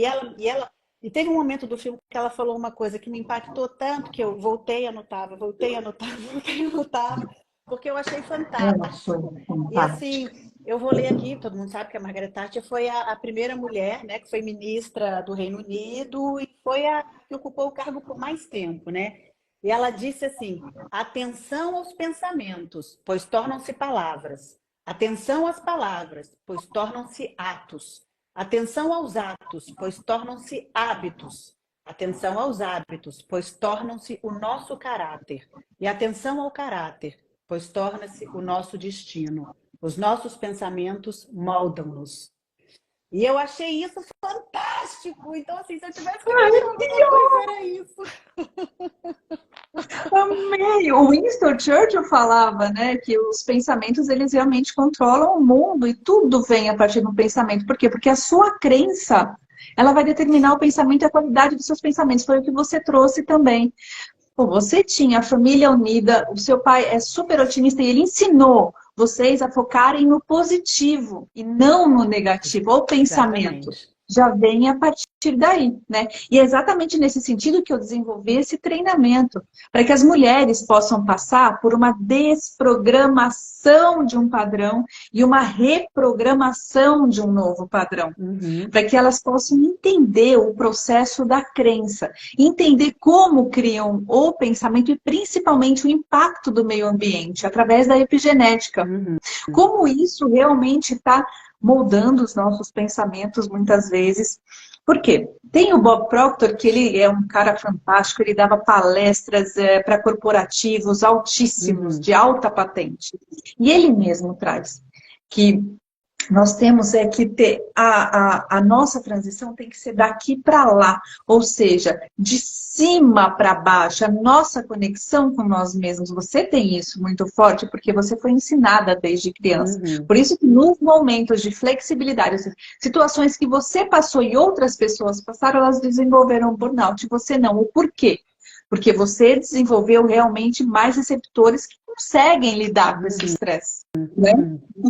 e teve um momento do filme que ela falou uma coisa que me impactou tanto que eu voltei a anotar, voltei a anotar, voltei a anotar, porque eu achei fantástico. E assim, eu vou ler aqui, todo mundo sabe que a Margaret Thatcher foi a primeira mulher, né, que foi ministra do Reino Unido e foi a que ocupou o cargo por mais tempo, né? E ela disse assim: atenção aos pensamentos, pois tornam-se palavras. Atenção às palavras, pois tornam-se atos. Atenção aos atos, pois tornam-se hábitos. Atenção aos hábitos, pois tornam-se o nosso caráter. E atenção ao caráter, pois torna-se o nosso destino. Os nossos pensamentos moldam-nos. E eu achei isso fantástico. Então, assim, se eu tivesse que deixar alguma coisa, era isso. Amei! O Winston Churchill falava, né, que os pensamentos, eles realmente controlam o mundo e tudo vem a partir do pensamento. Por quê? Porque a sua crença, ela vai determinar o pensamento e a qualidade dos seus pensamentos. Foi o que você trouxe também. Pô, você tinha a família unida, o seu pai é super otimista e ele ensinou vocês a focarem no positivo e não no negativo. O pensamento Exatamente. já vem a partir daí, né? E é exatamente nesse sentido que eu desenvolvi esse treinamento, para que as mulheres possam passar por uma desprogramação de um padrão e uma reprogramação de um novo padrão, Uhum. para que elas possam entender o processo da crença, entender como criam o pensamento e principalmente o impacto do meio ambiente através da epigenética. Uhum. Como isso realmente está moldando os nossos pensamentos muitas vezes. Por quê? Tem o Bob Proctor, que ele é um cara fantástico, ele dava palestras para corporativos altíssimos, Uhum. de alta patente. E ele mesmo traz que nós temos que ter a nossa transição tem que ser daqui para lá, ou seja, de cima para baixo, a nossa conexão com nós mesmos. Você tem isso muito forte porque você foi ensinada desde criança. Uhum. Por isso que nos momentos de flexibilidade, situações que você passou e outras pessoas passaram, elas desenvolveram burnout e você não. O porquê? Porque você desenvolveu realmente mais receptores que conseguem lidar com esse estresse, né?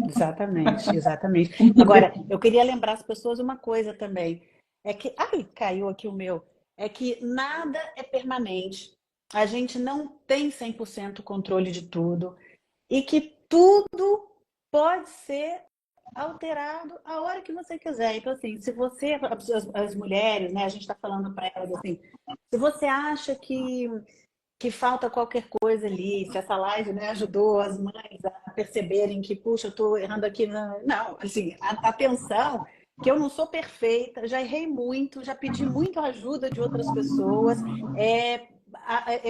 Exatamente, exatamente. Agora, eu queria lembrar as pessoas uma coisa também. É que, ai, caiu aqui o meu. É que nada é permanente. A gente não tem 100% controle de tudo. E que tudo pode ser alterado a hora que você quiser. Então, assim, se você, as mulheres, né, a gente está falando para elas assim, se você acha que falta qualquer coisa ali, se essa live, né, ajudou as mães a perceberem que, puxa, eu estou errando aqui. Não, assim, atenção, que eu não sou perfeita, já errei muito, já pedi muito ajuda de outras pessoas,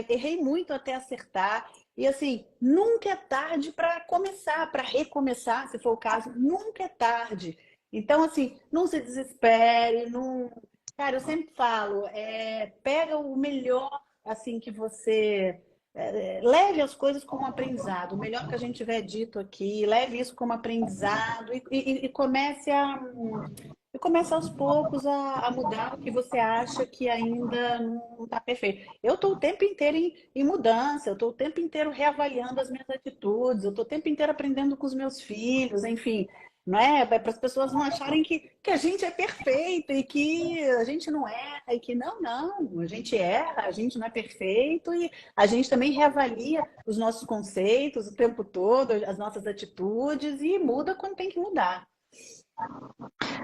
errei muito até acertar. E assim, nunca é tarde para começar, para recomeçar, se for o caso, nunca é tarde. Então, assim, não se desespere, não. Cara, eu sempre falo, pega o melhor assim que você leve as coisas como aprendizado, o melhor que a gente tiver dito aqui, leve isso como aprendizado e comece aos poucos a mudar o que você acha que ainda não está perfeito. Eu estou o tempo inteiro em mudança, eu estou o tempo inteiro reavaliando as minhas atitudes, eu estou o tempo inteiro aprendendo com os meus filhos, enfim. Não é? Para as pessoas não acharem que a gente é perfeito e que a gente não erra, e que não, a gente erra, a gente não é perfeito e a gente também reavalia os nossos conceitos o tempo todo, as nossas atitudes e muda quando tem que mudar.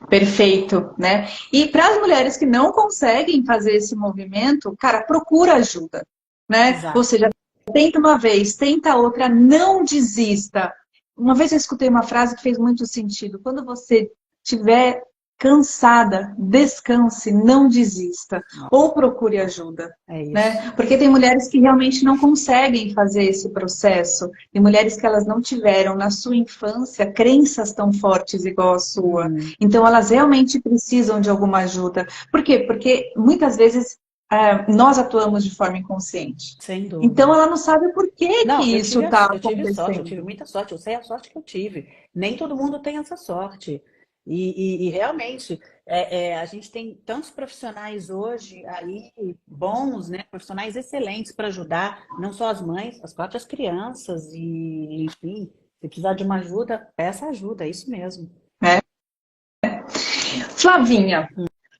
Perfeito, né? E para as mulheres que não conseguem fazer esse movimento, cara, procura ajuda, né? Ou Exato. seja, tenta uma vez, tenta outra, não desista. Uma vez eu escutei uma frase que fez muito sentido. Quando você estiver cansada, descanse, não desista. Ou procure ajuda, É isso. né? Porque tem mulheres que realmente não conseguem fazer esse processo. Tem mulheres que elas não tiveram na sua infância crenças tão fortes igual a sua. Então elas realmente precisam de alguma ajuda. Por quê? Porque muitas vezes nós atuamos de forma inconsciente. Sem Então dúvida. ela não sabe por que Não, que isso está eu tive sorte, eu acontecendo. tive muita sorte, eu sei a sorte que eu tive. Nem todo mundo tem essa sorte. E realmente, a gente tem tantos profissionais hoje aí, bons, né? Profissionais excelentes para ajudar, não só as mães, as próprias crianças, e enfim, se precisar de uma ajuda, peça ajuda, é isso mesmo. Né? Flavinha,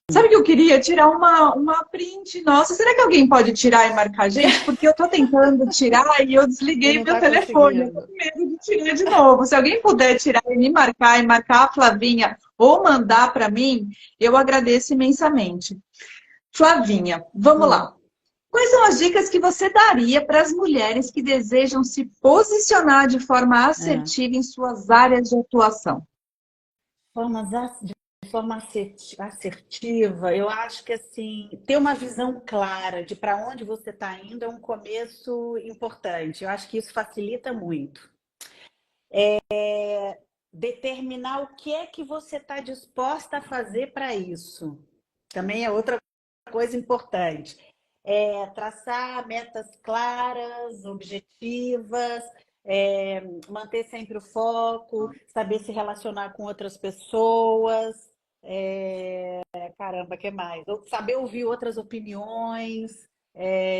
sabe que eu queria tirar uma print? Nossa, será que alguém pode tirar e marcar a gente? Porque eu tô tentando tirar e eu E desliguei não meu está telefone. Eu tô conseguindo. com medo de tirar de novo. Se alguém puder tirar e marcar a Flavinha ou mandar para mim, eu agradeço imensamente. Flavinha, vamos Hum, lá. Quais são as dicas que você daria para as mulheres que desejam se posicionar de forma é. assertiva em suas áreas de atuação? De forma assertiva, eu acho que assim, ter uma visão clara de para onde você está indo é um começo importante. Eu acho que isso facilita muito. Determinar o que é que você está disposta a fazer para isso. Também é outra coisa importante. Traçar metas claras, objetivas, manter sempre o foco, saber se relacionar com outras pessoas. Caramba, que mais? Saber ouvir outras opiniões.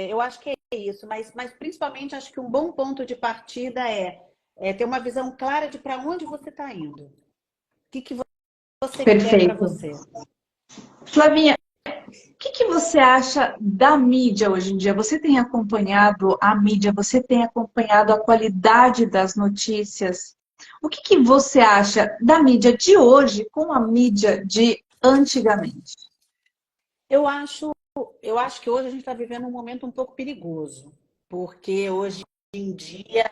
Eu acho que é isso, mas principalmente acho que um bom ponto de partida é ter uma visão clara de para onde você está indo. O que você quer para Perfeito. você? Flavinha, o que você acha da mídia hoje em dia? Você tem acompanhado a mídia? Você tem acompanhado a qualidade das notícias? O que você acha da mídia de hoje com a mídia de antigamente? Eu acho, eu acho que hoje a gente está vivendo um momento um pouco perigoso, porque hoje em dia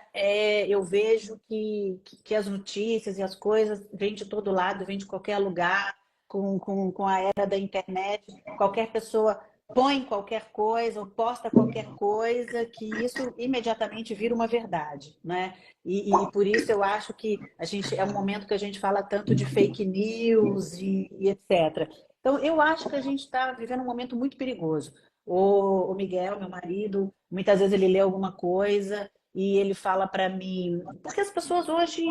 eu vejo que as notícias e as coisas vêm de todo lado, vêm de qualquer lugar, com a era da internet, qualquer pessoa põe qualquer coisa ou posta qualquer coisa, que isso imediatamente vira uma verdade, né? E por isso eu acho que é um momento que a gente fala tanto de fake news e etc. Então, eu acho que a gente está vivendo um momento muito perigoso. O Miguel, meu marido, muitas vezes ele lê alguma coisa e ele fala para mim, porque as pessoas hoje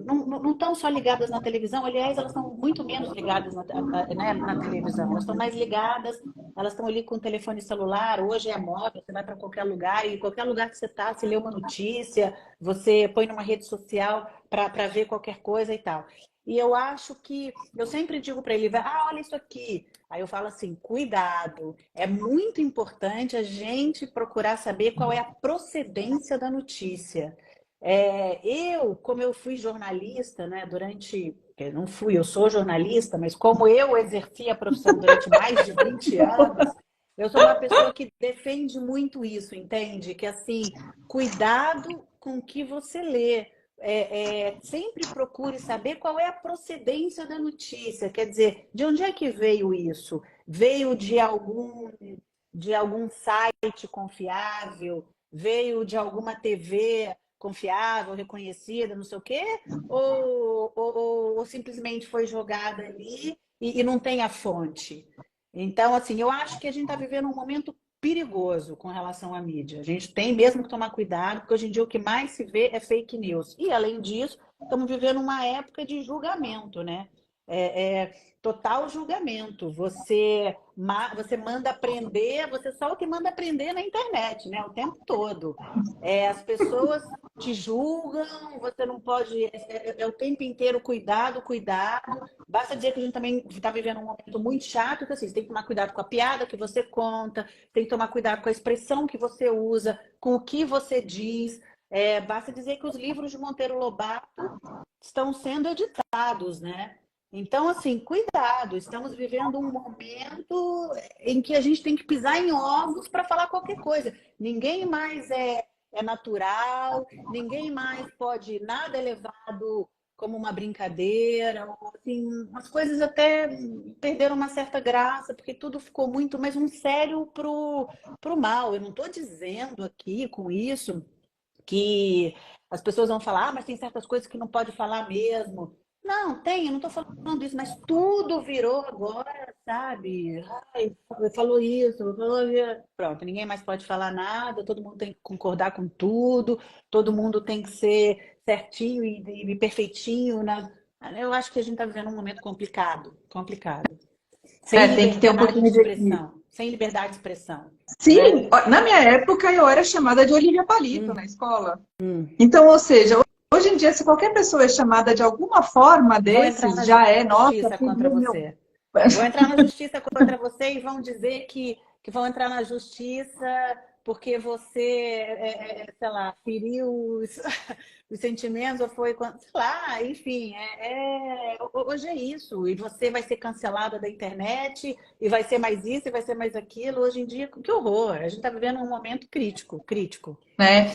não estão só ligadas na televisão, aliás, elas estão muito menos ligadas né, na televisão, elas estão mais ligadas, elas estão ali com o telefone celular, hoje é móvel, você vai para qualquer lugar, e em qualquer lugar que você está, você lê uma notícia, você põe numa rede social para ver qualquer coisa e tal. E eu acho que, eu sempre digo para ele, olha isso aqui. Aí eu falo assim, cuidado, é muito importante a gente procurar saber qual é a procedência da notícia. Como eu fui jornalista, né, eu não fui, eu sou jornalista, mas como eu exerci a profissão durante mais de 20 anos, eu sou uma pessoa que defende muito isso, entende? Que assim, cuidado com o que você lê. Sempre procure saber qual é a procedência da notícia, quer dizer, de onde é que veio isso? Veio de algum site confiável? Veio de alguma TV confiável, reconhecida, não sei o quê? Ou simplesmente foi jogada ali e não tem a fonte? Então, assim, eu acho que a gente está vivendo um momento perigoso com relação à mídia. A gente tem mesmo que tomar cuidado, porque hoje em dia o que mais se vê é fake news. E, além disso, estamos vivendo uma época de julgamento, né? Total julgamento. Você manda aprender, você solta e manda aprender na internet, né? O tempo todo. As pessoas te julgam, você não pode. O tempo inteiro cuidado, cuidado. Basta dizer que a gente também está vivendo um momento muito chato, que assim, você tem que tomar cuidado com a piada que você conta, tem que tomar cuidado com a expressão que você usa, com o que você diz. Basta dizer que os livros de Monteiro Lobato estão sendo editados, né? Então, assim, cuidado, estamos vivendo um momento em que a gente tem que pisar em ovos para falar qualquer coisa. Ninguém mais é natural, ninguém mais pode, nada é levado como uma brincadeira, ou, assim, as coisas até perderam uma certa graça, porque tudo ficou muito, mas um sério pro mal. Eu não estou dizendo aqui com isso que as pessoas vão falar, ah, mas tem certas coisas que não pode falar mesmo. Não, tem, eu não estou falando isso, mas tudo virou agora, sabe? Ai, falou isso, falou... Pronto, ninguém mais pode falar nada, todo mundo tem que concordar com tudo, todo mundo tem que ser certinho e perfeitinho. Né? Eu acho que a gente está vivendo um momento complicado, complicado. Sem Tem que ter um liberdade de pouquinho de equilíbrio. expressão, sem liberdade de expressão, né? Sim, na minha época eu era chamada de Olivia Palito Hum, na escola. hum. Então, ou seja, hoje em dia, se qualquer pessoa é chamada de alguma forma Vão entrar desses, na já é, nossa, justiça contra fugiu meu. você. Vão entrar na justiça contra você e vão dizer que vão entrar na justiça porque você, sei lá, feriu os sentimentos ou foi, sei lá, enfim, hoje é isso. E você vai ser cancelada da internet e vai ser mais isso e vai ser mais aquilo. Hoje em dia, que horror! A gente está vivendo um momento crítico, crítico. Né?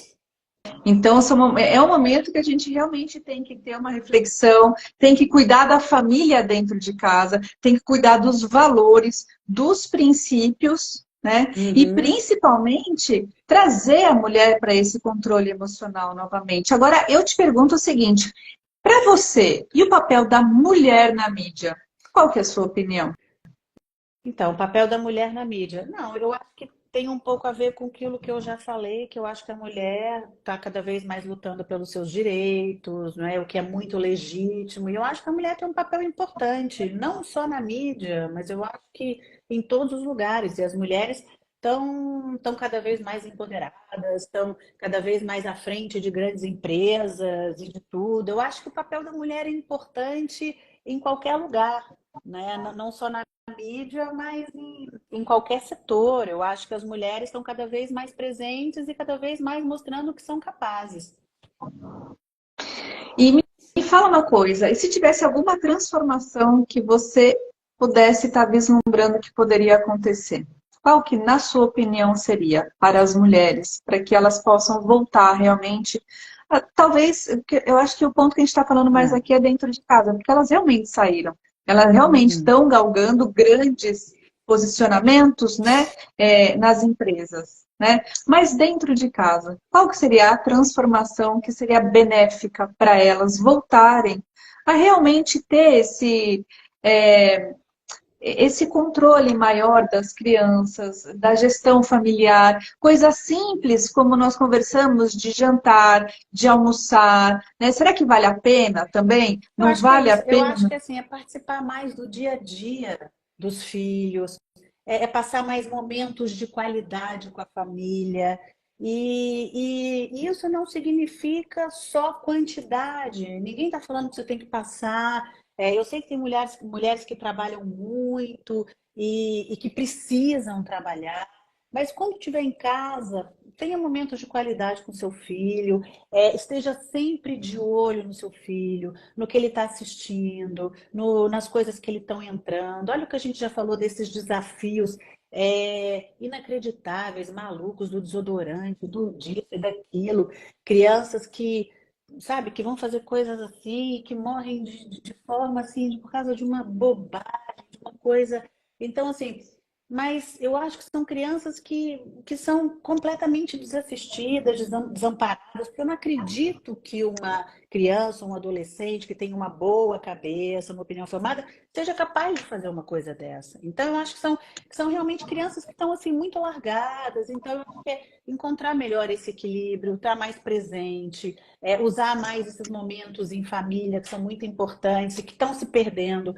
Então, é um momento que a gente realmente tem que ter uma reflexão, tem que cuidar da família dentro de casa, tem que cuidar dos valores, dos princípios, né? E Uhum. principalmente trazer a mulher para esse controle emocional novamente. Agora, eu te pergunto o seguinte: para você, e o papel da mulher na mídia? Qual que é a sua opinião? Então, o papel da mulher na mídia. Não, eu acho que tem um pouco a ver com aquilo que eu já falei, que eu acho que a mulher está cada vez mais lutando pelos seus direitos, não é? O que é muito legítimo. E eu acho que a mulher tem um papel importante, não só na mídia, mas eu acho que em todos os lugares. E as mulheres estão cada vez mais empoderadas, estão cada vez mais à frente de grandes empresas e de tudo. Eu acho que o papel da mulher é importante em qualquer lugar, né? Não só na mídia, mas em qualquer setor. Eu acho que as mulheres estão cada vez mais presentes e cada vez mais mostrando que são capazes. E me fala uma coisa, e se tivesse alguma transformação que você pudesse estar vislumbrando que poderia acontecer? Qual que, na sua opinião, seria para as mulheres, para que elas possam voltar realmente? Talvez, eu acho que o ponto que a gente está falando mais É. aqui é dentro de casa, porque elas realmente saíram. Elas realmente Uhum. estão galgando grandes posicionamentos, né, nas empresas, né? Mas dentro de casa, qual que seria a transformação que seria benéfica para elas voltarem a realmente ter esse controle maior das crianças, da gestão familiar, coisas simples como nós conversamos de jantar, de almoçar, né? Será que vale a pena também? Eu Não acho que é vale a isso. Eu acho pena? que assim, é participar mais do dia a dia dos filhos, é passar mais momentos de qualidade com a família. E isso não significa só quantidade. Ninguém está falando que você tem que passar. Eu sei que tem mulheres que trabalham muito e que precisam trabalhar, mas quando estiver em casa, tenha momentos de qualidade com seu filho, esteja sempre de olho no seu filho, no que ele está assistindo, nas coisas que ele estão entrando. Olha o que a gente já falou desses desafios inacreditáveis, malucos, do desodorante, do disso e daquilo. Crianças que, sabe, que vão fazer coisas assim, que morrem de forma assim, por causa de uma bobagem, de uma coisa. Então, assim, mas eu acho que são crianças que são completamente desassistidas, desamparadas, porque eu não acredito que uma criança, um adolescente que tem uma boa cabeça, uma opinião formada, seja capaz de fazer uma coisa dessa. Então, eu acho que são realmente crianças que estão assim muito largadas. Então, eu acho que é encontrar melhor esse equilíbrio, estar mais presente, usar mais esses momentos em família que são muito importantes e que estão se perdendo.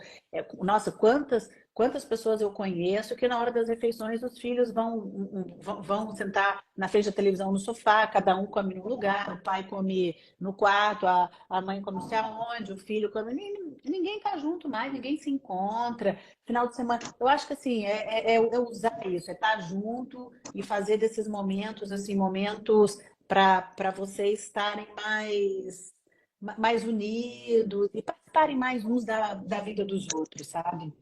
Nossa, quantas pessoas eu conheço que na hora das refeições os filhos vão sentar na frente da televisão no sofá, cada um come num lugar, o pai come no quarto, a mãe come não sei aonde, o filho come. Ninguém está junto mais, ninguém se encontra. Final de semana. Eu acho que assim, é usar isso, é estar junto e fazer desses momentos, assim, momentos para vocês estarem mais unidos e participarem mais uns da vida dos outros, sabe?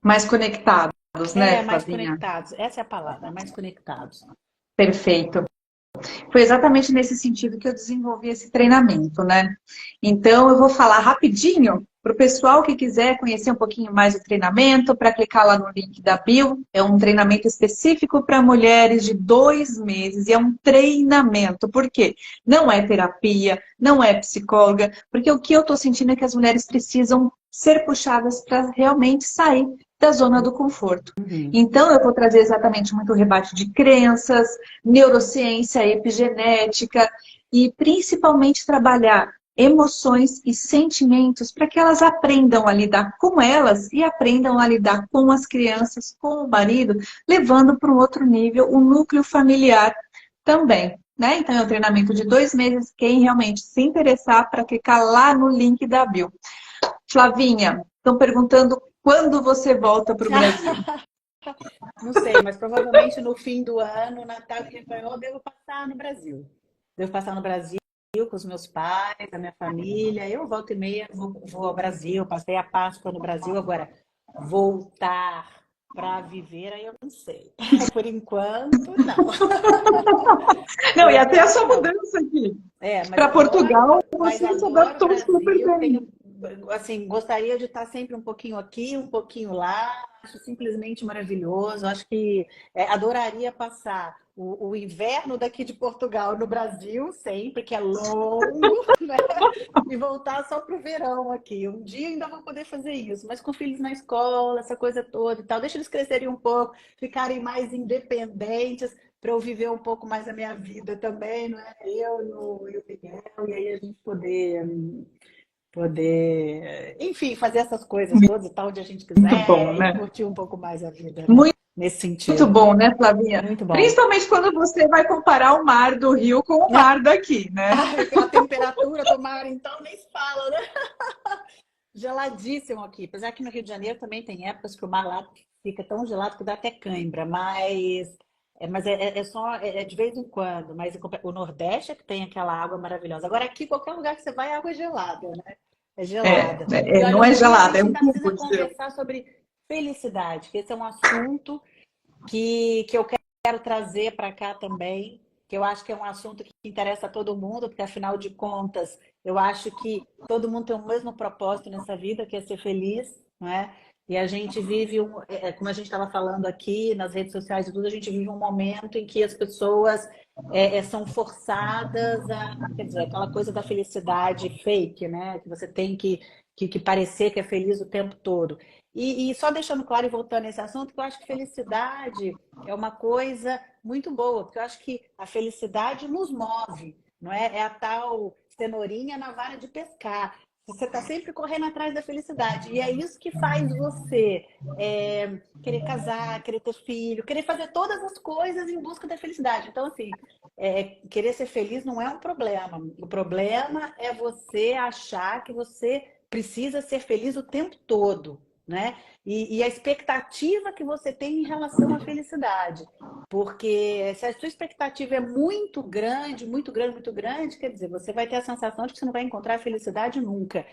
Mais conectados, né, É, mais Flavinha? conectados. Essa é a palavra, mais conectados. Perfeito. Foi exatamente nesse sentido que eu desenvolvi esse treinamento, né? Então, eu vou falar rapidinho para o pessoal que quiser conhecer um pouquinho mais do treinamento, para clicar lá no link da Bio. É um treinamento específico para mulheres de 2 meses e é um treinamento. Por quê? Não é terapia, não é psicóloga, porque o que eu estou sentindo é que as mulheres precisam ser puxadas para realmente sair da zona do conforto. Uhum. Então, eu vou trazer exatamente muito rebate de crenças, neurociência, epigenética e principalmente trabalhar emoções e sentimentos para que elas aprendam a lidar com elas e aprendam a lidar com as crianças, com o marido, levando para um outro nível o núcleo familiar também. Né? Então, é um treinamento de 2 meses. Quem realmente se interessar, para clicar lá no link da Bio. Flavinha, estão perguntando quando você volta para o Brasil. Não sei, mas provavelmente no fim do ano, Natal e Réveillon, eu devo passar no Brasil. Devo passar no Brasil com os meus pais, a minha família. Eu volto e meia, vou ao Brasil, passei a Páscoa no Brasil. Agora, voltar para viver, aí eu não sei. Por enquanto, não. Não, Por e até a enquanto, sua não. mudança aqui É, mas para adoro, Portugal, mas você se adoro o adaptou super Brasil. bem. Assim, gostaria de estar sempre um pouquinho aqui, um pouquinho lá. Acho simplesmente maravilhoso. Acho que adoraria passar o inverno daqui de Portugal no Brasil, sempre, que é longo, né? E voltar só para o verão aqui. Um dia ainda vou poder fazer isso, mas com filhos na escola, essa coisa toda e tal. Deixa eles crescerem um pouco, ficarem mais independentes para eu viver um pouco mais a minha vida também, não é? Eu e o Miguel, e aí a gente poder, enfim, fazer essas coisas todas e tal, onde a gente Muito bom, quiser e né? curtir um pouco mais a vida, né? Muito, Nesse muito sentido. bom, né, Flavinha? Muito bom. Principalmente quando você vai comparar o mar do Rio com o mar daqui, né? A temperatura do mar, então, nem se fala, né? Geladíssimo aqui. Apesar que no Rio de Janeiro também tem épocas que o mar lá fica tão gelado que dá até cãibra, mas é só de vez em quando. Mas o Nordeste é que tem aquela água maravilhosa. Agora aqui, qualquer lugar que você vai, a água é gelada, né? É gelada. E olha, Não um é dia a gelado, é gente um ainda cubo precisa de gelo. conversar sobre felicidade, que esse é um assunto que eu quero trazer para cá também, que eu acho que é um assunto que interessa a todo mundo, porque afinal de contas, eu acho que todo mundo tem o mesmo propósito nessa vida, que é ser feliz, não é? E a gente vive, como a gente estava falando aqui nas redes sociais e tudo, a gente vive um momento em que as pessoas são forçadas quer dizer, aquela coisa da felicidade fake, né? Que você tem que parecer que é feliz o tempo todo. E só deixando claro e voltando a esse assunto, que eu acho que felicidade é uma coisa muito boa, porque eu acho que a felicidade nos move, não é? É a tal cenourinha na vara de pescar. Você está sempre correndo atrás da felicidade. E é isso que faz você querer casar, querer ter filho, querer fazer todas as coisas em busca da felicidade. Então, assim, querer ser feliz não é um problema. O problema é você achar que você precisa ser feliz o tempo todo, né? E a expectativa que você tem em relação à felicidade. Porque se a sua expectativa é muito grande, muito grande, muito grande, quer dizer, você vai ter a sensação de que você não vai encontrar a felicidade nunca.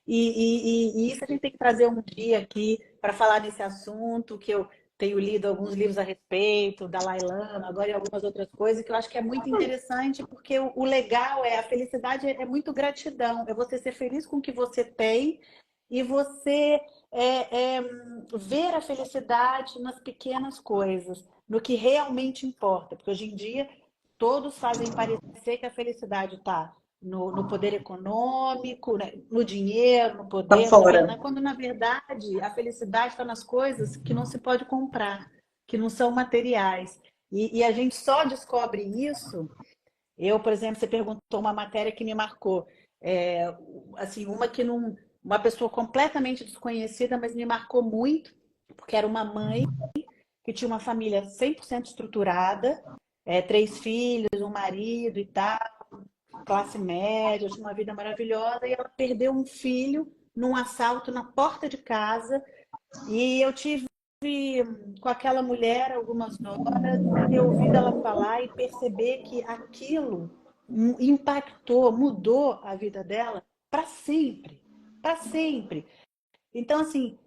E isso a gente tem que trazer um dia aqui para falar nesse assunto, que eu tenho lido alguns livros a respeito, Dalai Lama, agora e algumas outras coisas, que eu acho que é muito interessante, porque o legal a felicidade é muito gratidão, é você ser feliz com o que você tem e você ver a felicidade nas pequenas coisas, no que realmente importa, porque hoje em dia todos fazem parecer que a felicidade está no poder econômico, né? No dinheiro, no Tá poder, na fora. grana, quando na verdade a felicidade está nas coisas que não se pode comprar, que não são materiais. E a gente só descobre isso. Eu, por exemplo, você perguntou uma matéria que me marcou, assim, uma pessoa completamente desconhecida, mas me marcou muito, porque era uma mãe que tinha uma família 100% estruturada, 3 filhos, um marido e tal, classe média, tinha uma vida maravilhosa, e ela perdeu um filho num assalto na porta de casa. E eu tive com aquela mulher algumas horas e ter ouvido ela falar e perceber que aquilo impactou, mudou a vida dela para sempre, para sempre. Então, assim,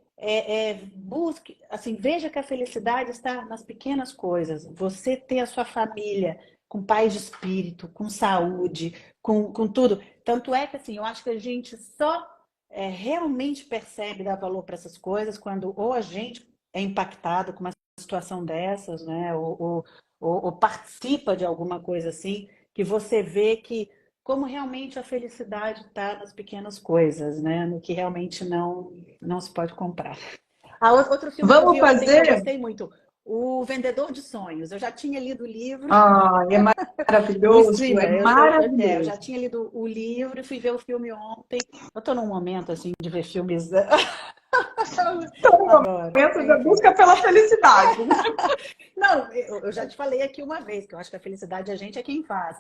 busque, assim, veja que a felicidade está nas pequenas coisas. Você ter a sua família com paz de espírito, com saúde, com tudo. Tanto é que, assim, eu acho que a gente só realmente percebe dar valor para essas coisas quando ou a gente é impactado com uma situação dessas, né? Ou participa de alguma coisa assim, que você vê que como realmente a felicidade está nas pequenas coisas, né? No que realmente não se pode comprar. Outro filme que eu Vamos vi ontem que eu fazer? gostei muito, O Vendedor de Sonhos. Eu já tinha lido o livro, Ai, é o maravilhoso, é Thriller. Eu já maravilhoso. tinha lido o livro e fui ver o filme ontem. Eu estou num momento assim de ver filmes. Então, no Adoro. momento da Enfim. busca pela felicidade. Não, eu já te falei aqui uma vez que eu acho que a felicidade a gente é quem faz.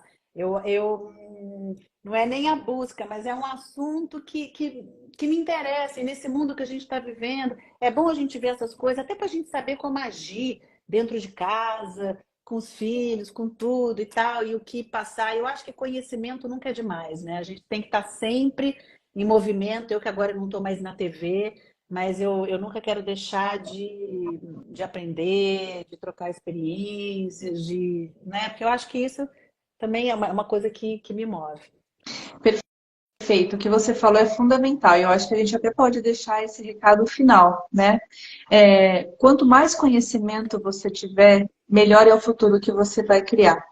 Não é nem a busca, mas é um assunto que me interessa. E nesse mundo que a gente está vivendo, é bom a gente ver essas coisas, até para a gente saber como agir dentro de casa, com os filhos, com tudo e tal, e o que passar. Eu acho que conhecimento nunca é demais, né? A gente tem que estar sempre em movimento. Eu que agora não estou mais na TV, mas eu nunca quero deixar de aprender, de trocar experiências, né? Porque eu acho que isso também é uma coisa que me move. Perfeito, o que você falou é fundamental. Eu acho que a gente até pode deixar esse recado final, né? Quanto mais conhecimento você tiver, melhor é o futuro que você vai criar.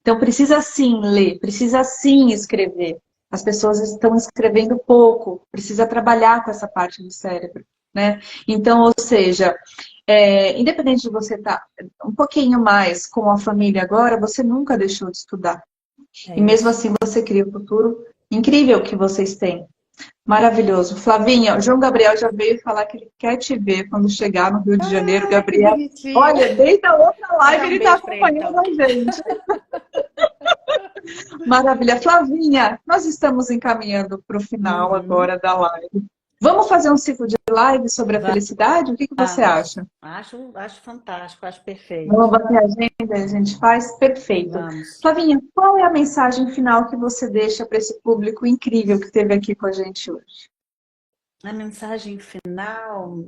Então, precisa sim ler, precisa sim escrever. As pessoas estão escrevendo pouco, precisa trabalhar com essa parte do cérebro, né? Então, ou seja, independente de você estar um pouquinho mais com a família agora, você nunca deixou de estudar. É E mesmo isso. assim você cria um futuro incrível que vocês têm. Maravilhoso. Flavinha, o João Gabriel já veio falar que ele quer te ver quando chegar no Rio de Janeiro. Ai, que Gabriel, bonitinho. olha, desde a outra Vou live dar ele um está beijo para ele, acompanhando então. a gente. Maravilha. Flavinha, nós estamos encaminhando para o final Uhum. agora da live. Vamos fazer um ciclo de live sobre a felicidade? O que você Vamos. acha? Acho fantástico, acho perfeito. Vamos bater a agenda, a gente faz perfeito. Vamos. Flavinha, qual é a mensagem final que você deixa para esse público incrível que esteve aqui com a gente hoje? A mensagem final.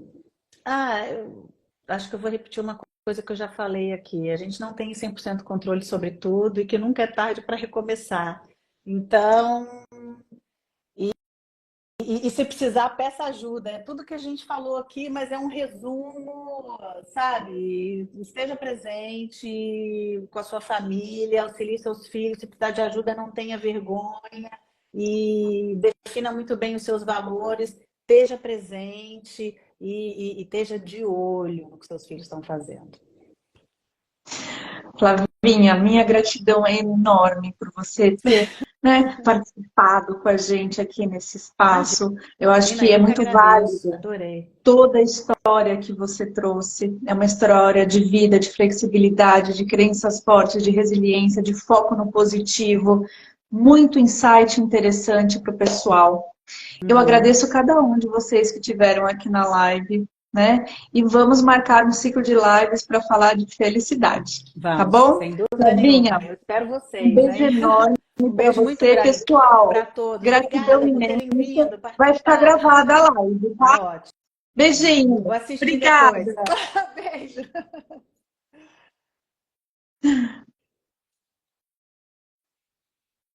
Eu acho que eu vou repetir uma coisa que eu já falei aqui. A gente não tem 100% controle sobre tudo e que nunca é tarde para recomeçar. Então, e se precisar, peça ajuda. É tudo que a gente falou aqui, mas é um resumo, sabe? Esteja presente com a sua família, auxilie seus filhos. Se precisar de ajuda, não tenha vergonha e defina muito bem os seus valores. Esteja presente e esteja de olho no que seus filhos estão fazendo. Flavinha, minha gratidão é enorme por você ter, né, participado com a gente aqui nesse espaço. Eu acho Imagina, que é eu que muito agradeço. válido Adorei. toda a história que você trouxe. É uma história de vida, de flexibilidade, de crenças fortes, de resiliência, de foco no positivo. Muito insight interessante para o pessoal. Eu Uhum. agradeço cada um de vocês que tiveram aqui na live, né? E vamos marcar um ciclo de lives para falar de felicidade, tá Vamos, bom? sem dúvida nenhuma. Flavinha, Eu espero um vocês, beijo hein? enorme Um para beijo muito você, grande para pessoal. todos. Gratidão Obrigada por terem imensa. vindo Vai ficar participar. gravada a live, Tá tá? ótimo. Vou Beijinho. assistir depois. Obrigada. Beijo.